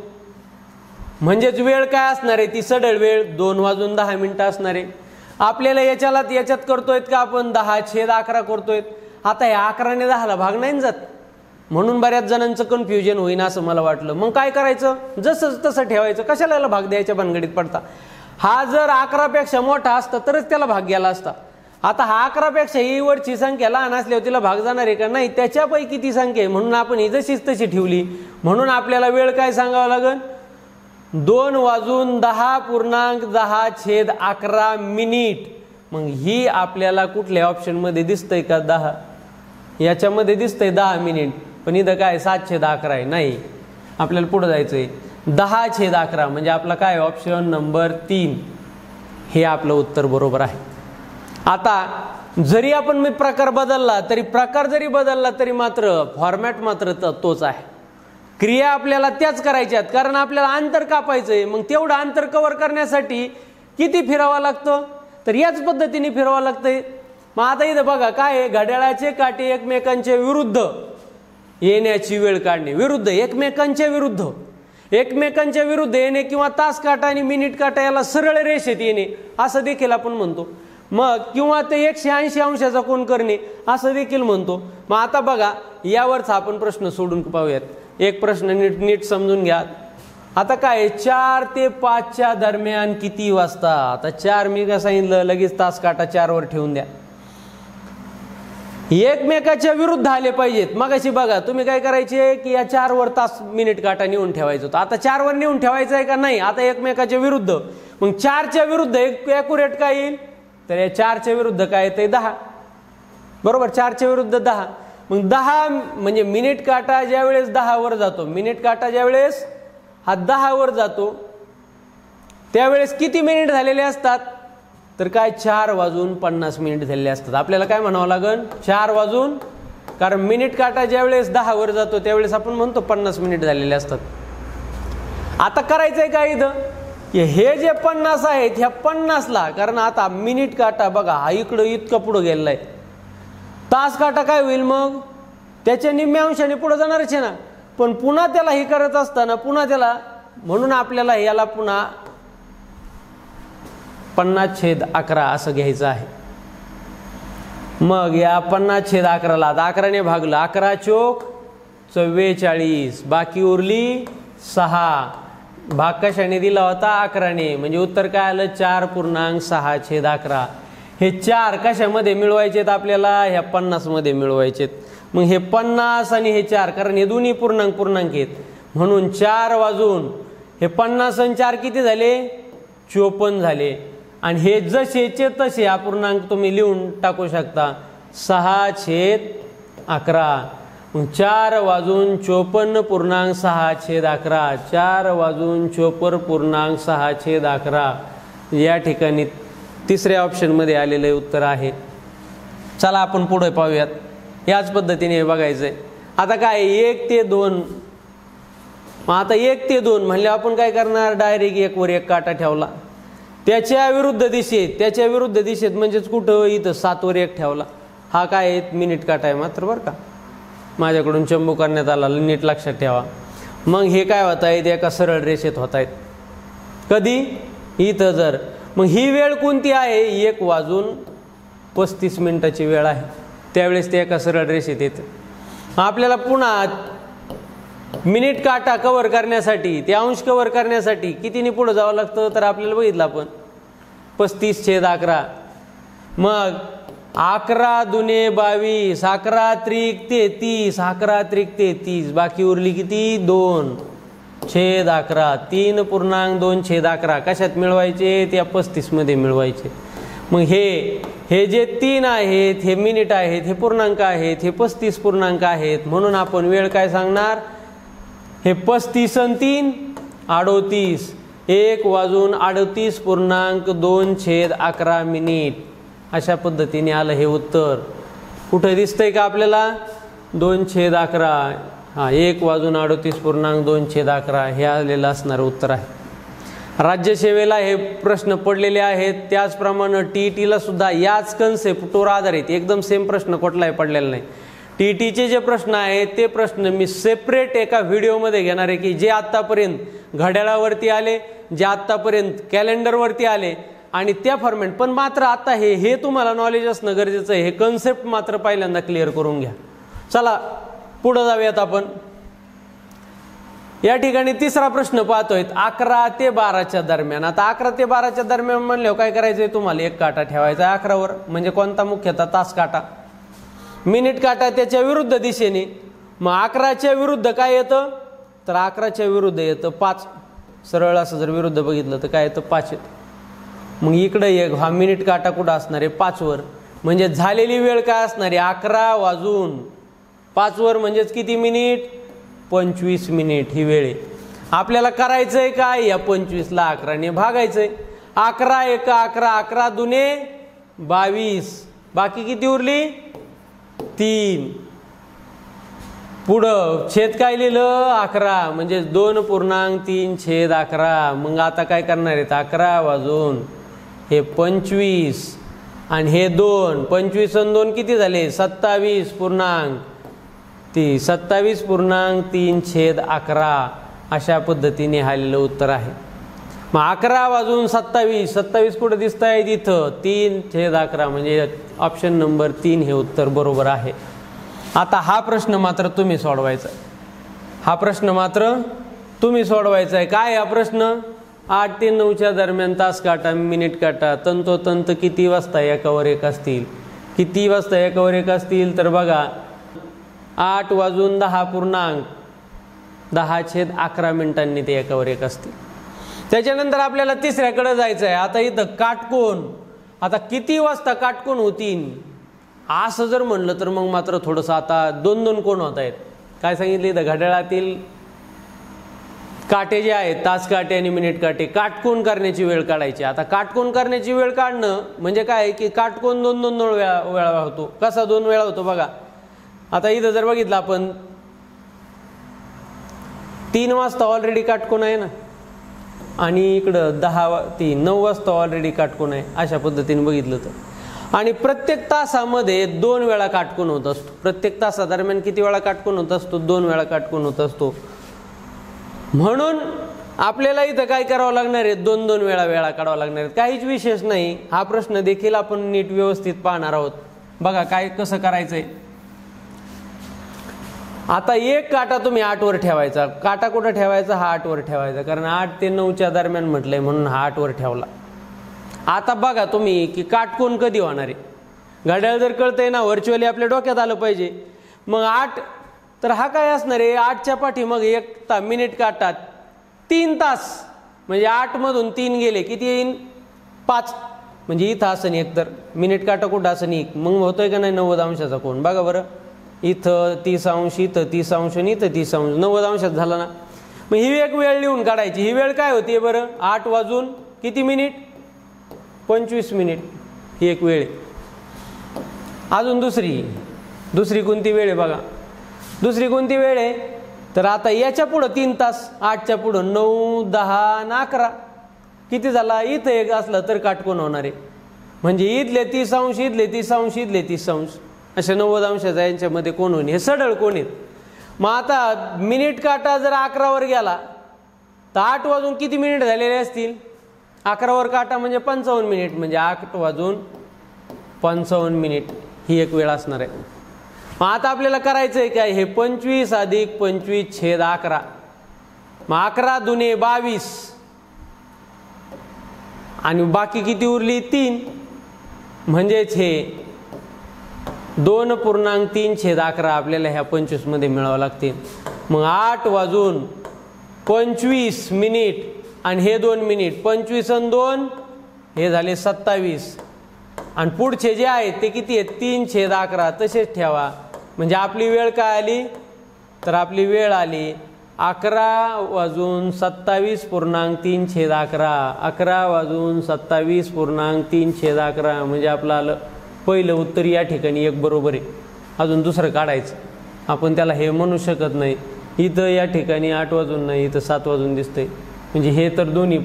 म्हणजेच वेळ काय असणार आहे ती सढळ वेळ 2:10 असणार आहे. आपल्याला याच्यात करतोय का आपण 10/11 करतोय. आता हे 11 ने 10 ला भाग नाही जात म्हणून बऱ्याच जणांचं कन्फ्युजन होईन असं मला वाटलं. मग काय करायचं जसं तसं ठेवायचं कशाला याला भाग द्यायच्या भानगडीत पडता. हा जर 11 पेक्षा मोठा असता तरच त्याला भाग गेला असता. आता हा 11 पेक्षा ही वरची संख्या लहान असल्यावर तिला भाग जाणार आहे का नाही त्याच्यापैकी ती संख्या आहे म्हणून आपण ही जशीच तशी ठेवली. म्हणून आपल्याला वेळ काय सांगावं लागेल 2:10.10/11 मिनिट. मग ही आपल्याला कुठल्या ऑप्शन मध्ये दिसतंय का 10 याच्यामध्ये दिसतंय 10 मिनिट पण इथं काय 7/11 आहे. नाही आपल्याला पुढे जायचंय 10/11 म्हणजे आपला काय ऑप्शन नंबर 3 हे आपलं उत्तर बरोबर आहे. आता जरी आपण मी प्रकार बदलला तरी मात्र फॉर्मॅट मात्र तोच आहे. क्रिया आपल्याला त्याच करायच्यात कारण आपल्याला अंतर कापायचंय. मग तेवढं अंतर कव्हर करण्यासाठी किती फिरावं लागतं तर याच पद्धतीने फिरावं लागतंय. मग आता इथं बघा काय आहे घड्याळाचे काटे एकमेकांच्या विरुद्ध येण्याची वेळ काढणे विरुद्ध एकमेकांच्या विरुद्ध एकमेकांच्या विरुद्ध येणे किंवा तास काटा आणि मिनिट काटा याला सरळ रेषेत येणे असं देखील आपण म्हणतो. मग किंवा ते 180 अंशाचा कोन करणे असं देखील म्हणतो. मग आता बघा यावरच आपण प्रश्न सोडून पाहूयात. एक प्रश्न नीट समजून घ्या. आता काय 4 ते 5 च्या दरम्यान किती वाजता. आता 4 मी काय सांगितलं लगेच तास काटा 4 वर ठेवून द्या. एकमेकाच्या विरुद्ध आले पाहिजेत. मग अशी बघा तुम्ही काय करायचे की या 4 वर तास मिनिट काटा नेऊन ठेवायचं होतं. आता 4 वर नेऊन ठेवायचं आहे का नाही. आता एकमेकाच्या विरुद्ध. मग 4 च्या विरुद्ध ॲक्युरेट काय येईल तर या 4 च्या विरुद्ध काय येते 10. बरोबर 4 च्या विरुद्ध 10. मग 10 म्हणजे मिनिट काटा ज्या वेळेस 10 वर जातो, मिनिट काटा ज्या वेळेस हा 10 वर जातो त्यावेळेस किती मिनिट झालेले असतात तर काय 4 वाजून 50 मिनिट झालेले असतात. आपल्याला काय म्हणावं लागेल 4 वाजून, कारण मिनिट काटा ज्या वेळेस 10 वर जातो त्यावेळेस आपण म्हणतो 50 मिनिट झालेले असतात. आता करायचंय काय इथं की हे जे 50 आहेत ह्या 50ला, कारण आता मिनिट काटा बघा हा इकडं इतका पुढं गेलेला आहे, तास काटा काय होईल मग त्याच्या निम्म्या अंशाने पुढे जाणारच आहे ना. पण पुन्हा त्याला हे करत असताना पुन्हा त्याला म्हणून आपल्याला याला पुन्हा 50/11 असं घ्यायचं आहे. मग या 50/11ला 11 ने भागलं 11 चोक 44, बाकी उरली 6. भाग कशाने दिला होता 11 ने, म्हणजे उत्तर काय आलं 4.6/11. हे 4 कशामध्ये मिळवायचेत आपल्याला ह्या 50 मध्ये मिळवायचेत. मग हे 50 आणि हे 4 कारण हे दोन्ही पूर्णांक आहेत म्हणून 4 वाजून हे 50 आणि 4 किती झाले 54 झाले. आणि हे जसेचे तसे अपूर्णांक तुम्ही लिहून टाकू शकता 6/11. मग 4 वाजून 54.6/11, 4 वाजून 54.6/11 या ठिकाणी तिसऱ्या ऑप्शन मध्ये आलेले उत्तर आहे. चला आपण पुढे पाहूयात. याच पद्धतीने बघायचंय. आता काय 1 ते 2. आता 1 ते 2 म्हणले आपण काय करणार डायरेक्ट 1 वर 1 काटा ठेवला, त्याच्या विरुद्ध दिशेत म्हणजेच कुठं इथं 7 वर 1 ठेवला. हा काय आहे मिनिट काटा आहे मात्र बरं का, माझ्याकडून चंबू करण्यात आला नीट लक्षात ठेवा. मग हे काय होत आहेत एका सरळ रेषेत होत आहेत कधी इथं जर. मग ही वेळ कोणती आहे 1 वाजून 35 मिनिटाची वेळ आहे, त्यावेळेस ते एका सरळ रेषेत येते. आपल्याला पुन्हा मिनिट काटा कव्हर करण्यासाठी ते अंश कव्हर करण्यासाठी कितीने पुढे जावं लागतं तर आपल्याला बघितलं आपण 35/11. मग 11 दुने 22, 11 त्रिक 33, 11 त्रिक 33, बाकी उरली किती 2/11. 3.2/11 कशात मिळवायचे त्या 35 मध्ये मिळवायचे. मग हे जे 3 आहेत हे मिनिट आहेत, हे पूर्णांक आहेत, हे 35 पूर्णांक आहेत. म्हणून आपण वेळ काय सांगणार हे 35 आणि 3 38, 1 वाजून 38.2/11 मिनिट. अशा पद्धतीने आलं हे उत्तर. कुठे दिसतंय का आपल्याला 2/11. हा 1 वाजून 38.2/11 हे आलेलं असणारं उत्तर आहे. राज्यसेवेला हे प्रश्न पडलेले आहेत. त्याचप्रमाणे TETला सुद्धा याच कन्सेप्टवर आधारित एकदम सेम प्रश्न कुठलाही पडलेला नाही. TETचे जे प्रश्न आहेत ते प्रश्न मी सेपरेट एका व्हिडिओमध्ये घेणार आहे की जे आत्तापर्यंत घड्याळावरती आले, जे आत्तापर्यंत कॅलेंडरवरती आले आणि त्या फॉर्मॅट. पण मात्र आता हे तुम्हाला नॉलेज असणं गरजेचं आहे. हे कन्सेप्ट मात्र पहिल्यांदा क्लिअर करून घ्या. चला पुढे जाऊयात आपण. या ठिकाणी तिसरा प्रश्न पाहतोय 11 ते 12च्या दरम्यान. आता 11 ते 12च्या दरम्यान म्हणल्यावर काय करायचंय तुम्हाला 1 काटा ठेवायचा 11 वर, म्हणजे कोणता मुख्यतः तास काटा. मिनिट काटा त्याच्या विरुद्ध दिशेने. मग 11च्या विरुद्ध काय येतं तर 11च्या विरुद्ध येतं 5. सरळ असं जर विरुद्ध बघितलं तर काय येतं 5 येतं. मग इकडे एक हा मिनिट काटा कुठं असणार आहे 5 वर, म्हणजे झालेली वेळ काय असणार आहे 11 वाजून 5 वर, म्हणजेच किती मिनिट 25 मिनिट ही वेळ आहे. आपल्याला करायचंय काय या 25ला 11 ने भागायचंय. 11 1 11, 11 दुने 22, बाकी किती उरली 3. पुढं छेद काय लिहिलं 11, म्हणजे 2.3/11. मग आता काय करणार आहेत 11 वाजून हे 25 आणि हे 2, 25 आणि 2 किती झाले 27.3/11. अशा पद्धतीने आलेलं उत्तर आहे. मग 11:27, 27 कुठं दिसत आहे तिथं 3/11 म्हणजे ऑप्शन नंबर 3 हे उत्तर बरोबर आहे. आता हा प्रश्न मात्र तुम्ही सोडवायचा आहे. हा प्रश्न मात्र तुम्ही सोडवायचा आहे. काय हा प्रश्न? 8 ते 9च्या दरम्यान तास काटा, मिनिट काटा तंतोतंत किती वाजता एकावर एक असतील? किती वाजता एकावर एक असतील? तर बघा 8 वाजून 10.11 मिनिटांनी ते एकावर एक असतील. त्याच्यानंतर आपल्याला तिसऱ्याकडे जायचं आहे. आता इथं काटकोन, आता किती वाजता काटकोन होतील असं जर म्हणलं तर मग मात्र थोडंसं आता 2-2 कोण होत आहेत. काय सांगितलं इथं? घड्याळातील काटे जे आहेत, तास काटे आणि मिनिट काटे, काटकोन करण्याची वेळ काढायची. आता काटकोन करण्याची वेळ काढणं म्हणजे काय की काटकोन 2-2 वेळा होतो. कसा 2 वेळा होतो बघा. आता इथं जर बघितलं आपण 3 वाजता ऑलरेडी काटकोन आहे ना, आणि इकडं 9 वाजता ऑलरेडी काटकोन आहे. अशा पद्धतीने बघितलं तर, आणि प्रत्येक तासामध्ये 2 वेळा काटकोन होत असतो. प्रत्येक तासादरम्यान किती वेळा काटकोन होत असतो? 2 वेळा काटकोन होत असतो. म्हणून आपल्याला इथं काय करावं लागणार आहे? 2-2 वेळा काढावं लागणार आहेत. काहीच विशेष नाही. हा प्रश्न देखील आपण नीट व्यवस्थित पाहणार आहोत. बघा काय कसं करायचंय. आता एक काटा तुम्ही 8 वर ठेवायचा. काटा कुठं ठेवायचा? हा 8 वर ठेवायचा, कारण 8 ते 9च्या दरम्यान म्हटलंय म्हणून हा 8 वर ठेवला. आता बघा तुम्ही की काटकोन कधी होणार आहे. घड्याळ जर कळतंय ना, व्हर्च्युअली आपल्या डोक्यात आलं पाहिजे. मग 8 तर हा काय असणार आहे? 8च्या पाठी मग 1 मिनिट काटा 3 तास, म्हणजे 8 मधून 3 गेले किती येईन? 5. म्हणजे इथं असं एक तर मिनिट काटा कुठं असं एक, मग होतोय का नाही 90 अंशाचा कोण? बघा बरं, इथं 30 अंश, इथं 30 अंश आणि इथं 30 अंश, 90 अंशात झाला ना. मग ही एक वेळ लिहून काढायची. ही वेळ काय होती बरं? 8 वाजून किती मिनिट? 25 मिनिट ही एक वेळ. अजून दुसरी कोणती वेळ आहे बघा? दुसरी कोणती वेळ आहे? तर आता याच्या पुढं 3 तास, 8च्या पुढं 9, 10 आणि 11 किती झाला? इथं एक असलं तर काटकोन होणार आहे. म्हणजे इथले 30 अंश, इथले 30 अंश, इथले 30 अंश, अशा 90 अंशाचा यांच्यामध्ये कोण होईल? हे सरळ कोण आहेत. मग आता मिनिट काटा जर 11 वर गेला तर 8 वाजून किती मिनिट झालेले असतील? 11 वर काटा म्हणजे 55 मिनिट, म्हणजे 8 वाजून 55 मिनिट ही एक वेळ असणार आहे. मग आता आपल्याला करायचं आहे काय? हे 25 + 25/11. मग 11 दुने 22 आणि बाकी किती उरली? 3. म्हणजेच हे 2.3/11 आपल्याला ह्या 25 मध्ये मिळावं लागते. मग 8 वाजून 25 मिनिट आणि हे 2 मिनिट, 25 आणि 2 हे झाले 27. आणि पुढचे जे आहेत ते किती आहेत? 3/11. तसेच ठेवा. म्हणजे आपली वेळ काय आली? तर आपली वेळ आली 11 वाजून 27.3/11. 11 वाजून 27.3/11 म्हणजे आपलं आलं पहिलं उत्तर. या ठिकाणी एक बरोबर आहे. अजून दुसरं काढायचं. आपण त्याला हे म्हणू शकत नाही. इथं या ठिकाणी 8 वाजून नाही, इथं 7 वाजून दिसतंय. म्हणजे हे तर दोन्ही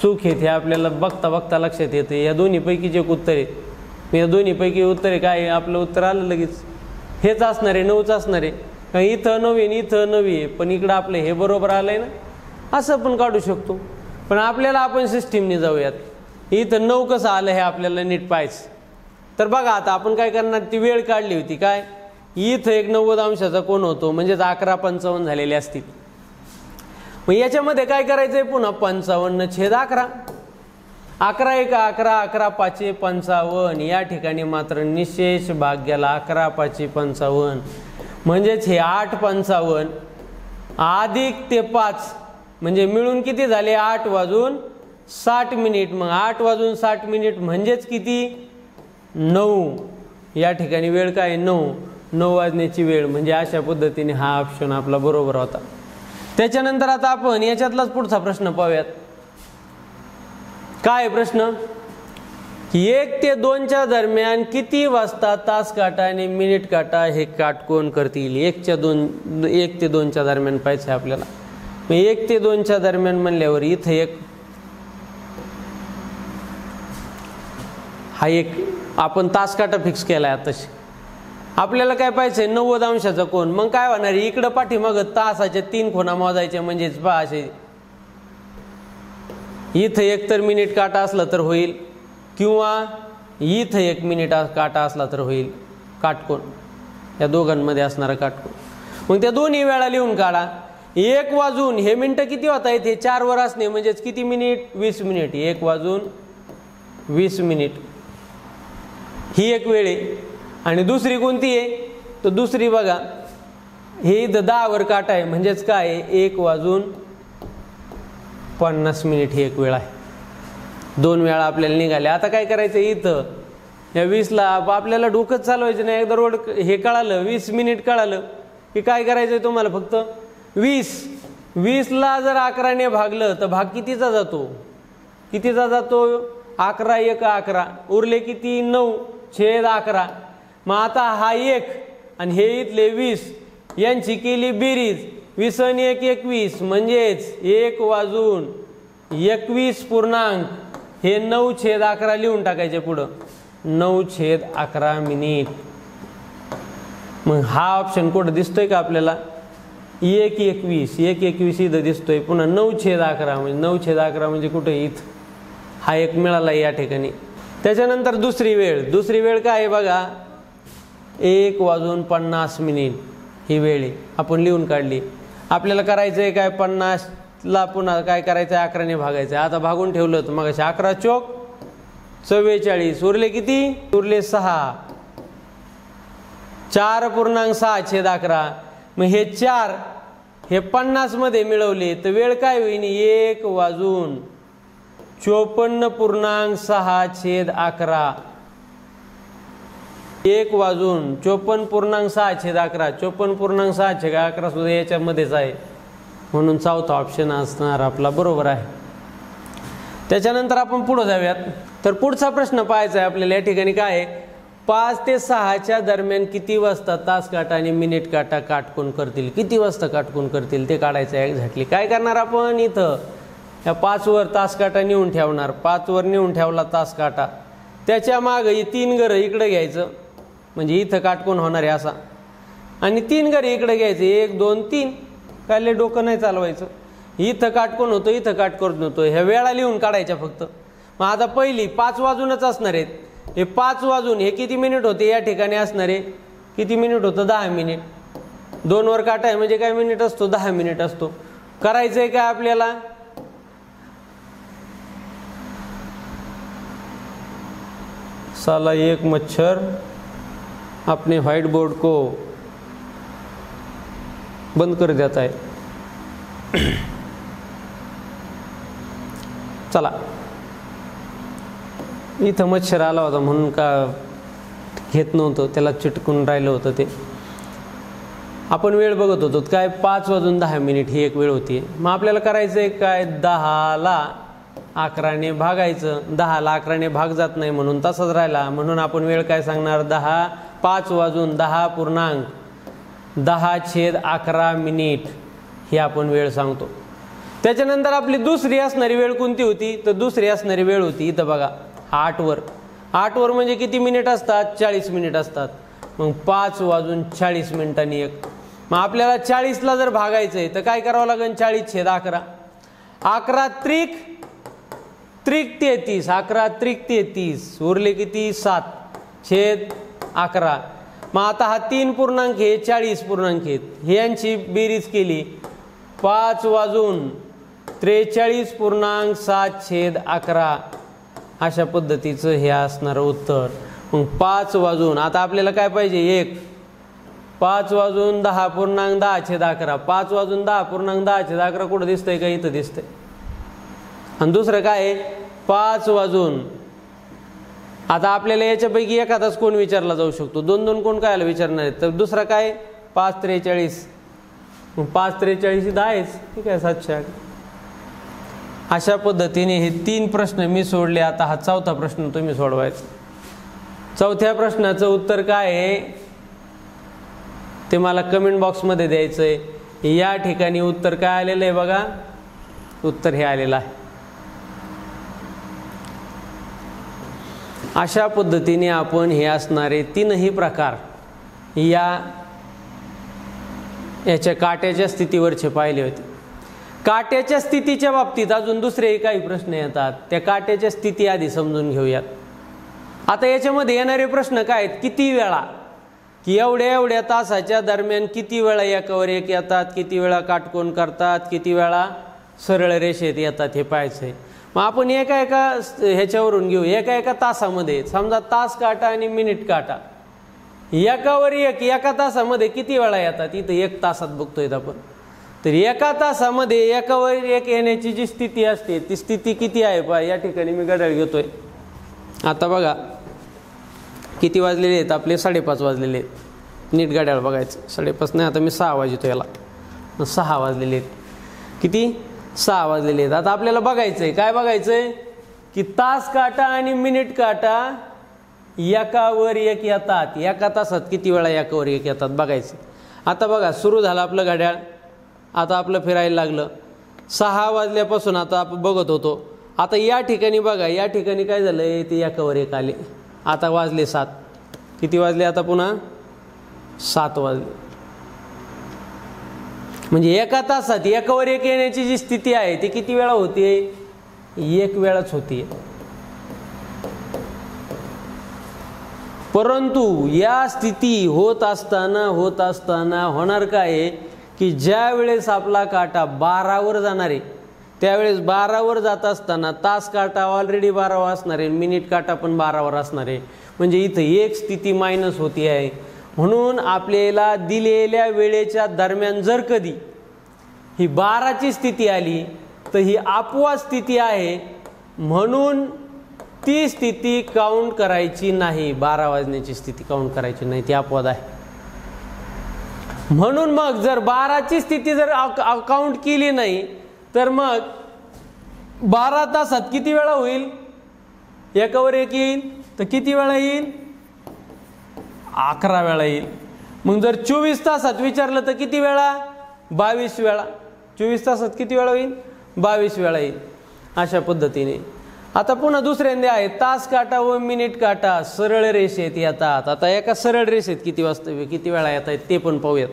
चूक आहेत. हे आपल्याला बघता बघता लक्षात येते. या दोन्हीपैकी जे उत्तर आहे, या दोन्हीपैकी उत्तर आहे काय? आपलं उत्तर आलं लगेच. हेच असणार आहे, 9च असणार आहे. इथं 9 आहे, इथं 9 आहे, पण इकडं आपलं हे बरोबर आलंय ना. असं पण काढू शकतो. पण आपल्याला आपण सिस्टीमने जाऊयात. इथं 9 कसं आलं हे आपल्याला नीट पाहायचं. तर बघा आता आपण काय करणार? ती वेळ काढली होती काय? इथं एक 90 अंशाचा कोण होतो, म्हणजेच 11:55 झालेले असतील. मग याच्यामध्ये काय करायचंय? पुन्हा 55/11. 11 × 11, 11×5 = 55. या ठिकाणी मात्र निशेष भाग गेला 11×5 = 55. म्हणजेच हे 8×55 अधिक ते 5 म्हणजे मिळून किती झाले? 8 वाजून 60 मिनिट. मग 8 वाजून 60 मिनिट म्हणजेच किती? 9. या ठिकाणी वेळ काय? 9 वाजण्याची वेळ. म्हणजे अशा पद्धतीने हा ऑप्शन आपला बरोबर होता. त्याच्यानंतर आता आपण याच्यातलाच पुढचा प्रश्न पाहूयात. काय प्रश्न? की 1 ते 2च्या दरम्यान किती वाजता तास काटा आणि मिनिट काटा हे काटकोन करतील? 1 ते 2च्या दरम्यान पाहिजे आपल्याला. मग 1 ते 2च्या दरम्यान म्हणल्यावर इथं एक आपण तास काटा फिक्स केलाय आताशी. आपल्याला काय पाहिजे 90 अंशाचा कोन. मग काय होणार, इकडं पाठीमागं तासाच्या 3 खुणा मोजायच्या, म्हणजेच पहा असे इथं एकतर मिनिट काटा असला तर होईल, किंवा इथं 1 मिनिट काटा असला तर होईल काटकोन, या दोघांमध्ये असणारा काटकोन. मग त्या दोन्ही वेळा लिहून काढा. 1 वाजून हे मिनिटं किती होता येते 4 वर असणे, म्हणजेच किती मिनिट 20 मिनिट. 1 वाजून 20 मिनिट ही एक वेळ आहे. आणि दुसरी कोणती आहे, तर दुसरी बघा, हे इथं 10 वर काटा आहे, म्हणजेच काय आहे 1 वाजून 50 मिनिट ही एक वेळ आहे. 2 वेळा आपल्याला निघाल्या. आता काय करायचं, इथं या 20ला आपल्याला डोकंच चालवायचं नाही. एकदा रोड हे कळालं, 20 मिनिट कळालं की काय करायचं आहे तुम्हाला, फक्त 20ला जर 11ने भागलं तर भाग कितीचा जातो, कितीचा जातो 11 1 11, उरले किती 9/11. मग आता हा 1 आणि हे इथले 20 यांची केली बेरीज, 20 आणि 1 21, म्हणजेच 1 वाजून 21 पूर्णांक हे 9/11 लिहून टाकायचे पुढं, 9/11 मिनिट. मग हा ऑप्शन कुठं दिसतोय का आपल्याला, 1 21 इथं दिसतोय, पुन्हा 9/11 म्हणजे 9/11 म्हणजे कुठे इथं, हा एक मिळाला या ठिकाणी. त्याच्यानंतर दुसरी वेळ काय आहे बघा, 1 वाजून 50 मिनिट ही वेळ आहे, आपण लिहून काढली. आपल्याला करायचं आहे काय, 50ला पुन्हा काय करायचं आहे 11ने भागायचं आहे. आता भागून ठेवलं तर मग 11 चोक 44, उरले किती, उरले 6, 4.6/11. मग हे 4 हे 50 मध्ये मिळवले तर वेळ काय होईल, 1 वाजून 54.6/11. 1 वाजून 54.6/11, 54.6/11 सुद्धा याच्यामध्येच आहे, म्हणून चौथा ऑप्शन असणार आपला बरोबर आहे. त्याच्यानंतर आपण पुढे जाऊयात. तर पुढचा प्रश्न पाहायचा आहे आपल्याला. या ठिकाणी काय आहे, 5 ते 6च्या दरम्यान किती वाजता तास काटा आणि मिनिट काटा काटकोन करतील, किती वाजता काटकोन करतील ते काढायचं आहे एक्झॅक्टली. काय करणार आपण, इथं या 5 वर तास काटा नेऊन ठेवणार, 5 वर नेऊन ठेवला तास काटा, त्याच्या मागं हे 3 घरं इकडे घ्यायचं, म्हणजे इथं काटकोन होणार आहे असा, आणि 3 घरं इकडे घ्यायचे, 1 2 3, काय लय डोकं नाही चालवायचं. इथं काटकोन होतो, इथं काटकोन होतो, ह्या वेळा लिहून काढायच्या फक्त. मग आता पहिली 5 वाजूनच असणार आहेत, हे 5 वाजून हे किती मिनिट होते या ठिकाणी असणार आहे, किती मिनिट होतं 10 मिनिट. 2 वर काटा आहे म्हणजे काय मिनिट असतो, 10 मिनिट असतो. करायचंय काय आपल्याला, साला एक मच्छर अपने व्हाइट बोर्ड को बंद कर देता है. चला, इथं मच्छर आला होता म्हणून का घेत नव्हतं, त्याला चिटकून राहिलं होतं ते. आपण वेळ बघत होतो काय, 5 वाजून 10 मिनिट ही एक वेळ होती. मग आपल्याला करायचं आहे काय, 10ला 11ने भागायचं. 10ला 11ने भाग जात नाही म्हणून तसाच राहिला, म्हणून आपण वेळ काय सांगणार, 5 वाजून 10.10/11 मिनिट ही आपण वेळ सांगतो. त्याच्यानंतर आपली दुसरी असणारी वेळ कोणती होती, तर दुसरी असणारी वेळ होती इथं बघा 8 वर. 8 वर म्हणजे किती मिनिट असतात, 40 मिनिट असतात. मग 5 वाजून 40 मिनिटांनी 1. मग आपल्याला 40ला जर भागायचं आहे तर काय करावं लागेल, 40/11. 11 त्रिक 33, 11 त्रिक 33, उरले किती 7/11. मग आता हा 3 पूर्णांक हे 40 पूर्णांक आहेत, हे यांची बेरीज केली, 5 वाजून 43.7/11 अशा पद्धतीचं हे असणारं उत्तर. मग 5 वाजून, आता आपल्याला काय पाहिजे 1, 5 वाजून 10.10/11. 5 वाजून 10.10/11 कुठं दिसतंय का, इथं दिसतंय. आणि दुसरं काय आहे 5 वाजून, आता आपल्याला याच्यापैकी एखादाच कोण विचारला जाऊ शकतो, 2 कोण काय विचारणार आहेत. तर दुसरा काय 5×43, 5×43 10 आहेच, ठीक आहे 708. अशा पद्धतीने हे 3 प्रश्न मी सोडले. आता हा 4था प्रश्न तुम्ही सोडवायचा. 4थ्या प्रश्नाचं उत्तर काय आहे ते मला कमेंट बॉक्समध्ये द्यायचं आहे. या ठिकाणी उत्तर काय आलेलं आहे बघा, उत्तर हे आलेलं आहे. अशा पद्धतीने आपण हे असणारे 3ही प्रकार याच्या काट्याच्या स्थितीवरचे पाहिले होते. काट्याच्या स्थितीच्या बाबतीत अजून दुसरेही काही प्रश्न येतात. त्या काट्याच्या स्थिती आधी समजून घेऊयात. आता याच्यामध्ये येणारे प्रश्न काय आहेत, किती वेळा, की एवढ्या एवढ्या तासाच्या दरम्यान किती वेळा एकावर एक येतात, किती वेळा काटकोन करतात, किती वेळा सरळ रेषेत येतात हे पाहायचं आहे. मग आपण एका एका ह्याच्यावरून घेऊ. एका एका तासामध्ये समजा तास काटा आणि मिनिट काटा एकावर एक एका तासामध्ये किती वेळा येतात. इथं 1 तासात बघतोय आपण. तर एका तासामध्ये एकावर एक येण्याची जी स्थिती असते ती स्थिती किती आहे पहा. या ठिकाणी मी घड्याळ घेतोय. आता बघा किती वाजलेले आहेत आपले, 5:30 वाजलेले आहेत. नीट घड्याळ बघायचं. 5:30 नाही, आता मी 6 वाजतो याला. 6 वाजलेले आहेत. किती? 6 वाजलेले आहेत. आता आपल्याला बघायचं आहे, काय बघायचं आहे, की तास काटा आणि मिनिट काटा एकावर एक येतात. एका तासात किती वेळा एकावर एक येतात बघायचं. आता बघा सुरू झालं आपलं घड्याळ. आता आपलं फिरायला लागलं. 6 वाजल्यापासून आता आपण बघत होतो. आता या ठिकाणी बघा, या ठिकाणी काय झालं, ते एकावर एक आले. आता वाजले 7. किती वाजले आता पुन्हा? 7 वाजले. म्हणजे एका तासात एकावर एक येण्याची जी स्थिती आहे ती किती वेळा होते? 1 वेळाच होती. परंतु या स्थिती होत असताना होणार काय, की ज्या वेळेस आपला काटा 12वर जाणार आहे त्यावेळेस 12वर जात असताना तास काटा ऑलरेडी 12वर असणार आहे, मिनिट काटा पण 12वर असणार आहे. म्हणजे इथं एक स्थिती मायनस होती आहे. म्हणून आपल्याला दिलेल्या वेळेच्या दरम्यान जर कधी ही 12ची स्थिती आली तर ही अपवाद स्थिती आहे. म्हणून ती स्थिती काउंट करायची नाही. 12 वाजण्याची स्थिती काउंट करायची नाही, ती अपवाद आहे. म्हणून मग जर 12ची स्थिती जर काउंट केली नाही तर मग 12 तासात किती वेळा होईल? एकावर एक येईल तर किती वेळा येईल? 11 वेळा येईल. मग जर 24 तासात विचारलं तर किती वेळा? 22 वेळा. 24 तासात किती वेळा होईल? 22 वेळा येईल. अशा पद्धतीने आता पुन्हा दुसऱ्यांदा आहे तास काटा व मिनिट काटा सरळ रेषेत येतात. आता एका सरळ रेषेत किती वेळा येत आहेत ते पण पाहूयात.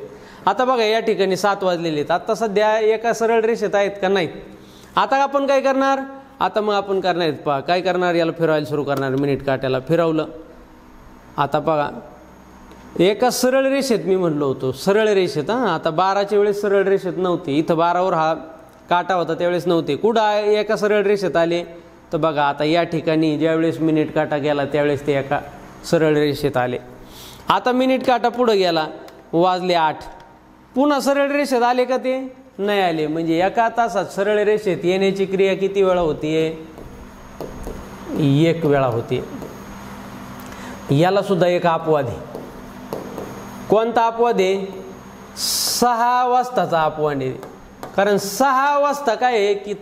आता बघा या ठिकाणी 7 वाजलेले आहेत. आता सध्या एका सरळ रेषेत आहेत का? नाहीत. आता आपण काय करणार? आता मग आपण करणार आहेत पहा, काय करणार, याला फिरवायला सुरू करणार. मिनिट काट्याला फिरवलं. आता बघा एका सरळ रेषेत मी म्हणलो होतो, सरळ रेषेत. आता 12च्या वेळेस सरळ रेषेत नव्हते. इथं 12वर हा काटा होता त्यावेळेस नव्हते. कुठं एका सरळ रेषेत आले तर बघा आता या ठिकाणी ज्यावेळेस मिनिट काटा गेला त्यावेळेस ते एका सरळ रेषेत आले. आता मिनिट काटा पुढे गेला, वाजले 8. पुन्हा सरळ रेषेत आले का? ते नाही आले. म्हणजे एका तासात सरळ रेषेत येण्याची क्रिया किती वेळा होतीये? 1 वेळा होती. याला सुद्धा एक अपवाद आहे. कोणता अपवाद आहे? 6 वाजताचा अपवाद आहे. कारण 6 वाजता काय आहे की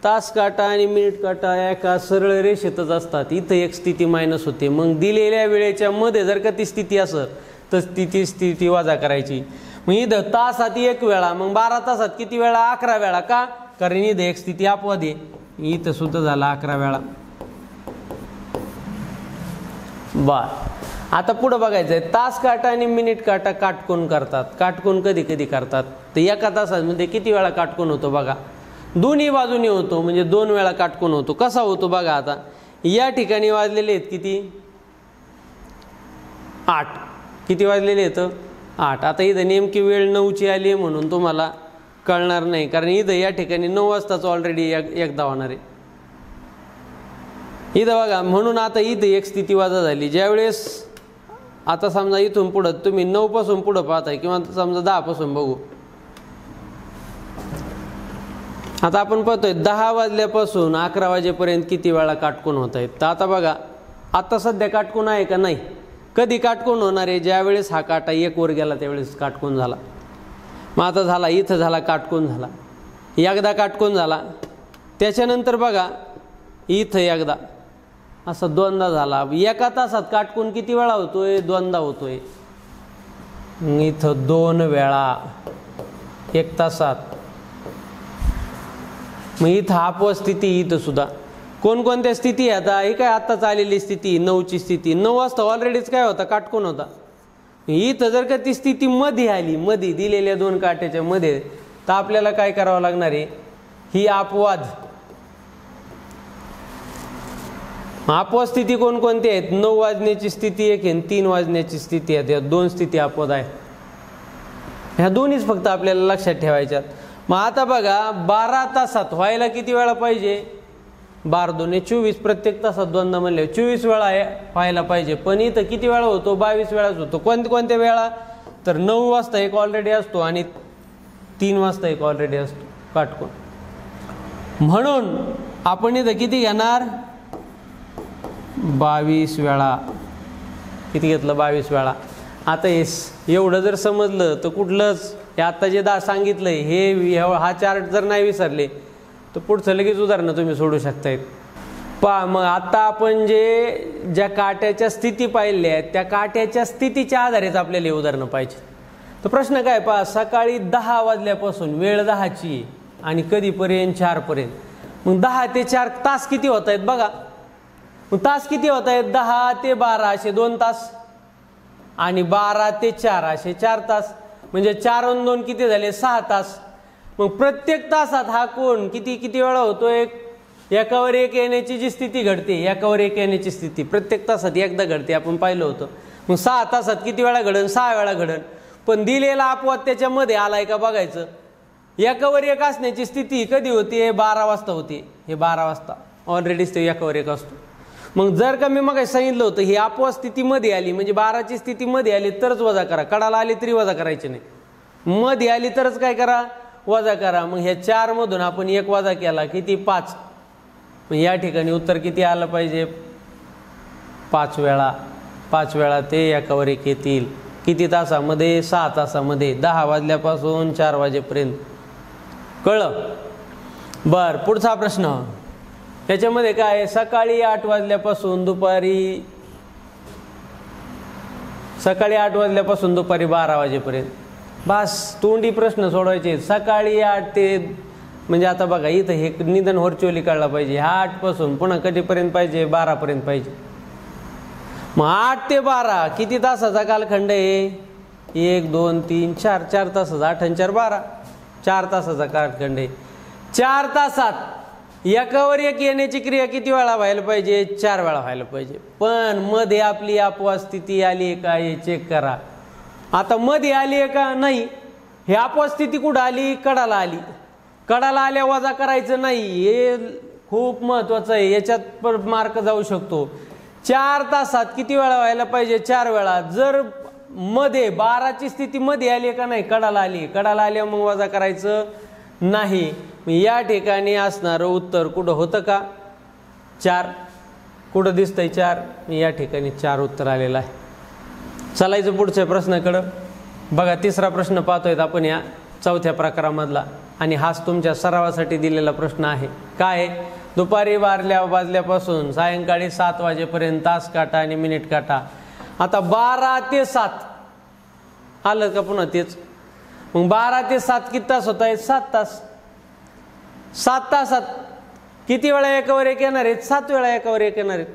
तास काटा आणि मिनिट काटा एका सरळ रेषेतच असतात. इथं एक स्थिती मायनस होते. मग दिलेल्या वेळेच्या मध्ये जर का ती स्थिती असेल तर ती स्थिती वजा करायची. मग इथं तासात 1 वेळा, मग 12 तासात किती वेळा? 11 वेळा. का? कारण इथं एक स्थिती अपवाद आहे. इथं सुद्धा झाला 11 वेळा. आता पुढं बघायचं आहे, तास काटा आणि मिनिट काटा काटकोन करतात. काटकोन कधी कधी करतात तर एका तासामध्ये किती वेळा काटकोन होतो बघा. दोन्ही बाजूनी होतो, म्हणजे 2 वेळा काटकोन होतो. कसा होतो बघा. आता या ठिकाणी वाजलेले आहेत किती? 8. किती वाजलेले आहेत? 8. आता इथं नेमकी वेळ 9ची आली म्हणून तुम्हाला कळणार नाही, कारण इथं या ठिकाणी 9 वाजताच ऑलरेडी एकदा होणार आहे. इथं बघा, म्हणून आता इथं एक स्थिती वजा झाली. ज्यावेळेस आता समजा इथून पुढं तुम्ही 9 पासून पुढं पाहताय किंवा समजा 10 पासून बघू. आता आपण पाहतोय 10 वाजल्यापासून 11 वाजेपर्यंत किती वेळा काटकोन होत आहेत. तर आता बघा आता सध्या काटकोन आहे का? नाही. कधी काटकोन होणार आहे? ज्यावेळेस हा काटा 1 वर गेला त्यावेळेस काटकोन झाला. मग आता झाला, इथं झाला काटकोन झाला, एकदा काटकोन झाला. त्याच्यानंतर बघा इथं एकदा, असं 2दा झाला. एका तासात काटकोन किती वेळा होतोय? 2दा होतोय. इथं 2 वेळा 1 तासात. मग इथं अपवाद स्थिती. इथं सुद्धा कोणकोणत्या स्थिती आता? ही काय आत्ताच आलेली स्थिती 9ची स्थिती. 9 वाजता ऑलरेडीच काय होता? काटकोन होता. इथं जर का ती स्थिती मध्ये आली, मध्ये दिलेल्या दोन काट्याच्या मध्ये, तर आपल्याला काय करावं लागणार आहे, ही अपवाद स्थिती कोणकोणती आहेत? 9 वाजण्याची स्थिती एक आहे, 3 वाजण्याची स्थिती आहे. या दोन स्थिती अपवाद आहे. ह्या दोन्हीच फक्त आपल्याला लक्षात ठेवायच्यात. मग आता बघा 12 तासात व्हायला किती वेळा पाहिजे? 12 दूने 24, प्रत्येक तासात दोनदा म्हणले 24 वेळा व्हायला पाहिजे. पण इथं किती वेळा होतो? 22 वेळाच होतो. कोणत्या वेळा? तर 9 वाजता एक ऑलरेडी असतो आणि 3 वाजता एक ऑलरेडी असतो काटकोन. म्हणून आपण इथं किती घेणार? 22 वेळा. किती घेतलं? 22 वेळा. आता एवढं जर समजलं तर कुठलंच हे आता जे सांगितलंय हा चार्ट जर नाही विसरले तर पुढचं लगेच उदाहरणं तुम्ही सोडू शकतायत. मग आता आपण ज्या काट्याच्या स्थिती पाहिल्या आहेत त्या काट्याच्या स्थितीच्या आधारेच आपल्याला हे उदाहरणं पाहिजे. तर प्रश्न काय? सकाळी 10 वाजल्यापासून वेळ 10ची आणि कधीपर्यंत? 4 पर्यंत. मग 10 ते 4 तास किती होत आहेत बघा. मग तास किती होत आहेत? 10 ते 12 असे 2 तास आणि 12 ते 4 असे 4 तास. म्हणजे 4 आणि 2 किती झाले? 6 तास. मग प्रत्येक तासात हा कोण किती वेळा होतो? एकावर एक येण्याची जी स्थिती घडते, एकावर एक येण्याची स्थिती प्रत्येक तासात एकदा घडते, आपण पाहिलं होतं. मग 6 तासात किती वेळा घडन? 6 वेळा घडन. पण दिलेला अपवाद त्याच्यामध्ये आलाय का बघायचं. एकावर एक असण्याची स्थिती कधी होती? 12 वाजता होती. हे 12 वाजता ऑलरेडीच ते एकावर एक असतो. मग जर का मी मग सांगितलं होतं ही अपवाद स्थितीमध्ये आली म्हणजे 12ची स्थितीमध्ये आली तरच वजा करा. कडाला आली तरी वजा करायची नाही. मध्ये आली तरच काय करा? वजा करा. मग ह्या 4 मधून आपण 1 वजा केला किती? 5. मग या ठिकाणी उत्तर किती आलं पाहिजे? 5 वेळा. 5 वेळा ते एकावर एक येतील. किती तासामध्ये? 6 तासामध्ये. 10 वाजल्यापासून 4 वाजेपर्यंत. कळलं? बर, पुढचा प्रश्न. त्याच्यामध्ये काय? सकाळी 8 वाजल्यापासून दुपारी 12 वाजेपर्यंत. बस तोंडी प्रश्न सोडवायचे. सकाळी 8 ते म्हणजे आता बघा इथं हे निदान व्हर्च्युअली काढला पाहिजे. 8 पासून पुन्हा कधीपर्यंत पाहिजे? 12 पर्यंत पाहिजे. मग 8 ते 12 किती तासाचा कालखंड आहे? 1 2 3 4 4 तासाचा. 8 आणि 4 12. 4 तासाचा कालखंड आहे. 4 तासात एकावर एक येण्याची क्रिया किती वेळा व्हायला पाहिजे? 4 वेळा व्हायला पाहिजे. पण मध्ये आपली अपवाद स्थिती आली का हे चेक करा. आता मध्ये आली आहे का? नाही. हे अपवाद स्थिती कुठं आली? कडाला आली. कडाला आल्या वजा करायचं नाही. हे खूप महत्वाचं आहे. याच्यात मार्क जाऊ शकतो. 4 तासात किती वेळा व्हायला पाहिजे? 4 वेळा. जर मध्ये 12ची स्थिती मध्ये आली का? नाही, कडाला आली. कडाला आल्यावर मग वजा करायचं नाही. या ठिकाणी असणारं उत्तर कुठं होतं का? 4. कुठं दिसतंय 4? या ठिकाणी 4 उत्तर आलेलं आहे. चालायचं पुढच्या प्रश्नाकडं. बघा तिसरा प्रश्न पाहतोय आपण या 4थ्या प्रकारामधला आणि हाच तुमच्या सरावासाठी दिलेला प्रश्न आहे. काय? दुपारी 12 वाजल्यापासून सायंकाळी 7 वाजेपर्यंत तास काटा आणि मिनिट काटा. आता 12 ते 7 आलं का? पुन्हा तेच. मग 12 ते 7 किती तास होत आहेत? 7 तास. 7 तासात किती वेळा एकावर एक येणार आहेत? 7 वेळा एकावर एक येणार आहेत.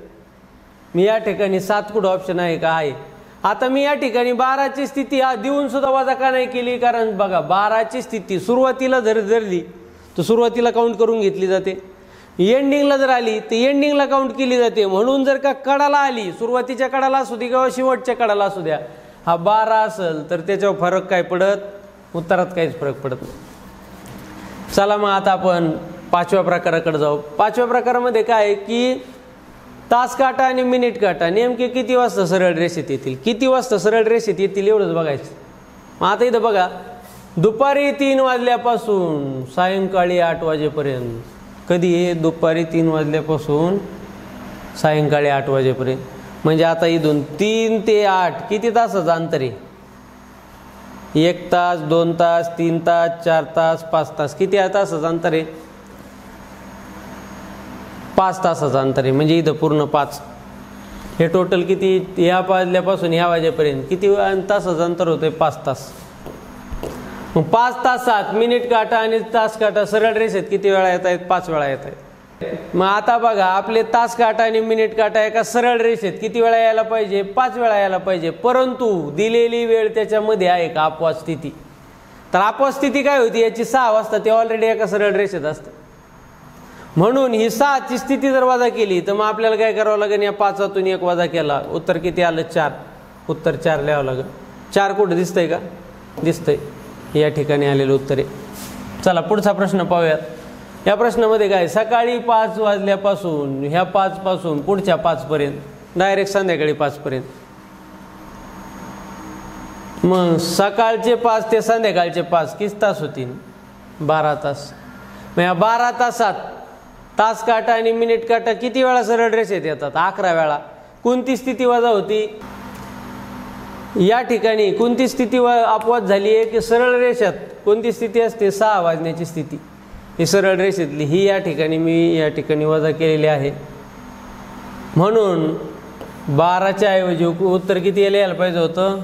मी या ठिकाणी 7 कुठं ऑप्शन आहे का? आहे. आता मी या ठिकाणी 12ची स्थिती देऊन सुद्धा वजा का नाही केली? कारण बघा 12ची स्थिती सुरुवातीला जर धरली तर सुरुवातीला काउंट करून घेतली जाते. एंडिंगला जर आली तर एंडिंगला काउंट केली जाते. म्हणून जर का कडाला आली, सुरुवातीच्या कडाला असू दे किंवा शेवटच्या कडाला असू द्या, हा 12 असेल तर त्याच्यावर फरक काय पडत? उत्तरात काहीच फरक पडत नाही. चला मग आता आपण 5व्या प्रकाराकडे जाऊ. 5व्या प्रकारामध्ये काय आहे की तास काटा आणि मिनिट काटा नेमके किती वाजता सरळ रेषेत येतील? किती वाजता सरळ रेषेत येतील एवढंच बघायचं. मग आता इथं बघा दुपारी 3 वाजल्यापासून सायंकाळी 8 वाजेपर्यंत. कधी आहे? दुपारी 3 वाजल्यापासून सायंकाळी 8 वाजेपर्यंत. म्हणजे आता इथून 3 ते 8 किती तासाचं अंतर आहे? 1 तास, 2 तास, 3 तास, 4 तास, 5 तास. किती तासाचं अंतर आहे? 5 तासाचं अंतर आहे. म्हणजे इथं पूर्ण 5. हे टोटल किती? ह्या वाजल्यापासून ह्या वाजेपर्यंत किती तासाचं अंतर होतंय? 5 तास. मग 5 तासात मिनिट काटा आणि तास काटा सरळ रेषेत किती वेळा येत आहेत? 5 वेळा येत आहेत. मग आता बघा, आपले तास काटा आणि मिनिट काटा एका सरळ रेषेत किती वेळा यायला पाहिजे? 5 वेळा यायला पाहिजे, परंतु दिलेली वेळ त्याच्यामध्ये आहे का अपवाद स्थिती. तर अपवाद स्थिती काय होती? याची 6 वाजता ते ऑलरेडी एका सरळ रेषेत असतं. म्हणून ही 6ची स्थिती जर वजा केली तर मग आपल्याला काय करावं लागेल? या 5तून 1 वजा केला, उत्तर किती आलं? 4. उत्तर 4 लिहावं लागेल. 4 कुठं दिसतंय का? दिसतंय, या ठिकाणी आलेलं उत्तर आहे. चला पुढचा प्रश्न पाहूयात. या प्रश्नामध्ये काय? सकाळी 5 वाजल्यापासून ह्या 5 पासून पुढच्या 5 पर्यंत डायरेक्ट संध्याकाळी 5 पर्यंत. मग सकाळचे 5 ते संध्याकाळचे 5 किती तास होतील? 12 तास. मग या 12 तासात तास काटा आणि मिनिट काटा किती वेळा सरळ रेषेत येतात? 11 वेळा. कोणती स्थिती वजा होती? या ठिकाणी कोणती स्थिती अपवाद झाली आहे की सरळ रेषेत कोणती स्थिती असते? 6 वाजण्याची स्थिती. ही सरळ रेषेतली ही या ठिकाणी वजा केलेली आहे. म्हणून 12च्या ऐवजी उत्तर किती यायला पाहिजे होतं?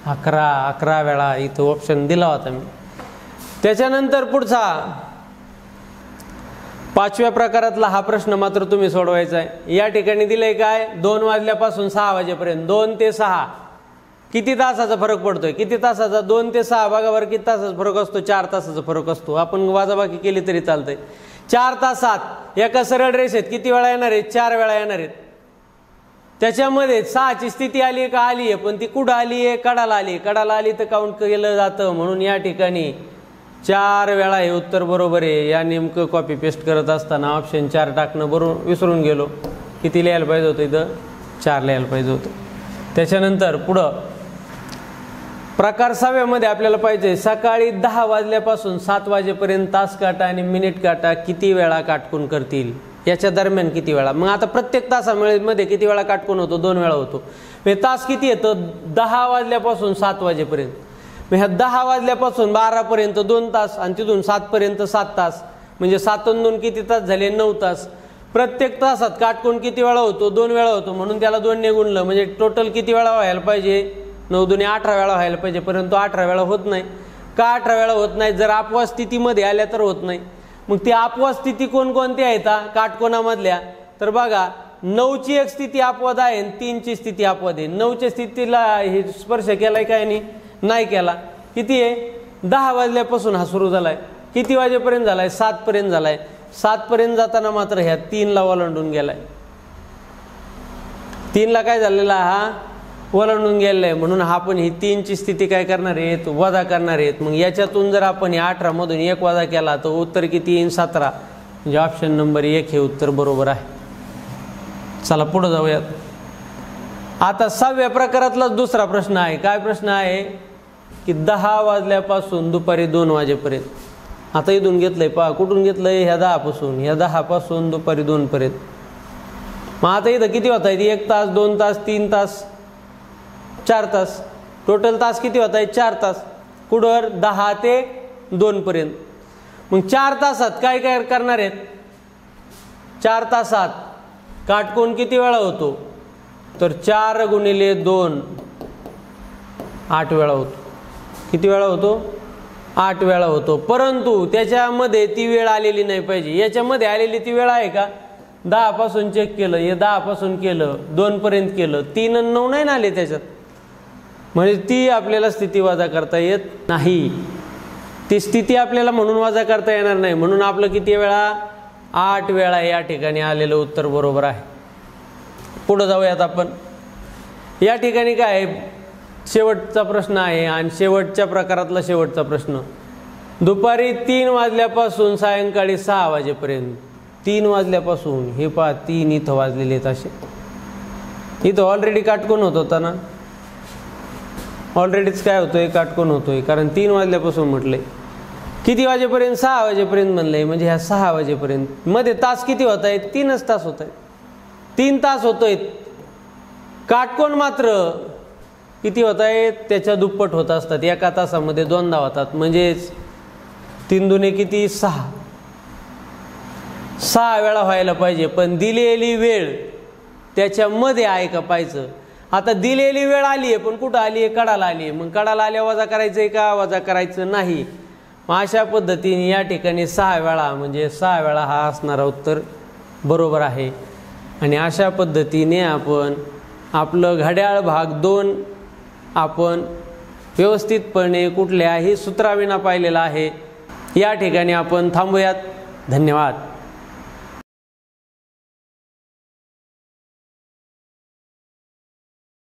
11 वेळा इथं ऑप्शन दिला होता मी. त्याच्यानंतर पुढचा 5व्या प्रकारातला हा प्रश्न मात्र तुम्ही सोडवायचा आहे. या ठिकाणी दिलंय काय? 2 वाजल्यापासून 6 वाजेपर्यंत 2 ते 6 किती तासाचा फरक पडतोय? किती तासाचा? 2 ते 6 बघा बरं किती तासाचा फरक असतो? 4 तासाचा फरक असतो. आपण वाजाबाकी केली तरी चालतंय. 4 तासात एका सरळ रेषेत किती वेळा येणार आहेत? 4 वेळा येणार आहेत. त्याच्यामध्ये 6ची स्थिती आली आहे का? आली आहे, पण ती कुठं आली आहे? कडाला आली. कडाला आली तर काउंट केलं जातं. म्हणून या ठिकाणी 4 वेळा हे उत्तर बरोबर आहे. या नेमकं कॉपी पेस्ट करत असताना ऑप्शन 4 टाकणं बरोबर विसरून गेलो. किती लिहायला पाहिजे होतं? इथं 4 लिहायला पाहिजे होतं. त्याच्यानंतर पुढं प्रकार 6व्यामध्ये आपल्याला पाहिजे सकाळी 10 वाजल्यापासून 7 वाजेपर्यंत तास काटा आणि मिनिट काटा किती वेळा काटकून करतील? याच्या दरम्यान किती वेळा? मग आता प्रत्येक तासामध्ये किती वेळा काटकून होतो? 2 वेळा होतो. तास किती येतं? 10 वाजल्यापासून 7 वाजेपर्यंत. मग ह्या 10 वाजल्यापासून 12 पर्यंत 2 तास आणि तिथून 7 पर्यंत 7 तास, म्हणजे 7 आणि 2 किती तास झाले? 9 तास. प्रत्येक तासात काटकोन किती वेळा होतो? 2 वेळा होतो. म्हणून त्याला 2 ने गुणलं म्हणजे टोटल किती वेळा व्हायला पाहिजे? 9 दुने 18 वेळा व्हायला पाहिजे, परंतु 18 वेळा होत नाही. का 18 वेळा होत नाही? जर अपवाद स्थितीमध्ये आल्या तर होत नाही. मग ती अपवाद स्थिती कोणकोणत्या आहेत काटकोनामधल्या? तर बघा, 9ची एक स्थिती अपवाद आहे आणि 3ची स्थिती अपवाद आहे. 9च्या स्थितीला हे स्पर्श केलाय काय? नाही केला. किती आहे? 10 वाजल्यापासून हा सुरू झालाय. किती वाजेपर्यंत झालाय? 7 पर्यंत झालाय. 7 पर्यंत जाताना मात्र ह्या 3ला ओलांडून गेलाय. 3ला काय झालेला? हा ओलांडून गेलेला आहे. म्हणून आपण ही 3ची स्थिती काय करणार आहेत? वजा करणार आहेत. मग याच्यातून जर आपण 18 मधून 1 वजा केला तर उत्तर किती येईल? 17. म्हणजे ऑप्शन नंबर 1 हे उत्तर बरोबर आहे. चला पुढे जाऊयात. आता 6व्या प्रकारातला दुसरा प्रश्न आहे. काय प्रश्न आहे की 10 वाजल्यापासून दुपारी 2 वाजेपर्यंत. आता इथून घेतलंय पहा, कुठून घेतलंय? ह्या 10 पासून. ह्या 10 पासून दुपारी 2 पर्यंत. मग आता इथं किती होत आहे? 1 तास, 2 तास, 3 तास, 4 तास. टोटल तास किती होत आहे? 4 तास. कुठवर? 10 ते 2 पर्यंत. मग 4 तासात काय काय करणार आहेत? 4 तासात काटकोन किती वेळा होतो? तर 4 गुणिले 2 8 वेळा होतो. किती वेळा होतो? 8 वेळा होतो. परंतु त्याच्यामध्ये ती वेळ आलेली नाही पाहिजे. याच्यामध्ये आलेली ती वेळ आहे का? 10 पासून चेक केलं, हे 10 पासून केलं, 2 पर्यंत केलं, 3 आणि 9 नाही आले त्याच्यात. म्हणजे ती आपल्याला स्थिती वजा करता येत नाही. ती स्थिती आपल्याला म्हणून वजा करता येणार नाही. म्हणून आपलं किती वेळा? 8 वेळा या ठिकाणी आलेलं उत्तर बरोबर आहे. पुढे जाऊयात आपण. या ठिकाणी काय शेवटचा प्रश्न आहे आणि शेवटच्या प्रकारातला शेवटचा प्रश्न. दुपारी 3 वाजल्यापासून सायंकाळी 6 वाजेपर्यंत. 3 वाजल्यापासून हे पहा 3 इथं वाजलेले आहेत. असे इथं ऑलरेडी काटकोन होत होता ना. ऑलरेडीच काय होतोय? काटकोन होतोय. कारण 3 वाजल्यापासून म्हटलंय. किती वाजेपर्यंत? 6 वाजेपर्यंत म्हणलंय. म्हणजे ह्या 6 वाजेपर्यंत मध्ये तास किती होत आहेत? 3च तास होत आहेत. 3 तास होतोय. काटकोन मात्र किती होत आहेत? त्याच्या दुप्पट होत असतात. एका तासामध्ये 2दा होतात. म्हणजेच 3 दुने किती? 6. 6 वेळा व्हायला पाहिजे. पण दिलेली वेळ त्याच्यामध्ये आहे का पाहायचं. आता दिलेली वेळ आली आहे, पण कुठं आली आहे? कडाला आली आहे. मग कडाला आल्या वजा करायचं आहे का? वजा करायचं नाही. मग अशा पद्धतीने या ठिकाणी 6 वेळा म्हणजे 6 वेळा हा असणारा उत्तर बरोबर आहे। आणि अशा पद्धतीने आपण आपलं घड्याळ भाग 2 आपण व्यवस्थितपणे कुठल्याही सूत्राविना पाहिलेला आहे। या ठिकाणी आपण थांबूयात। धन्यवाद।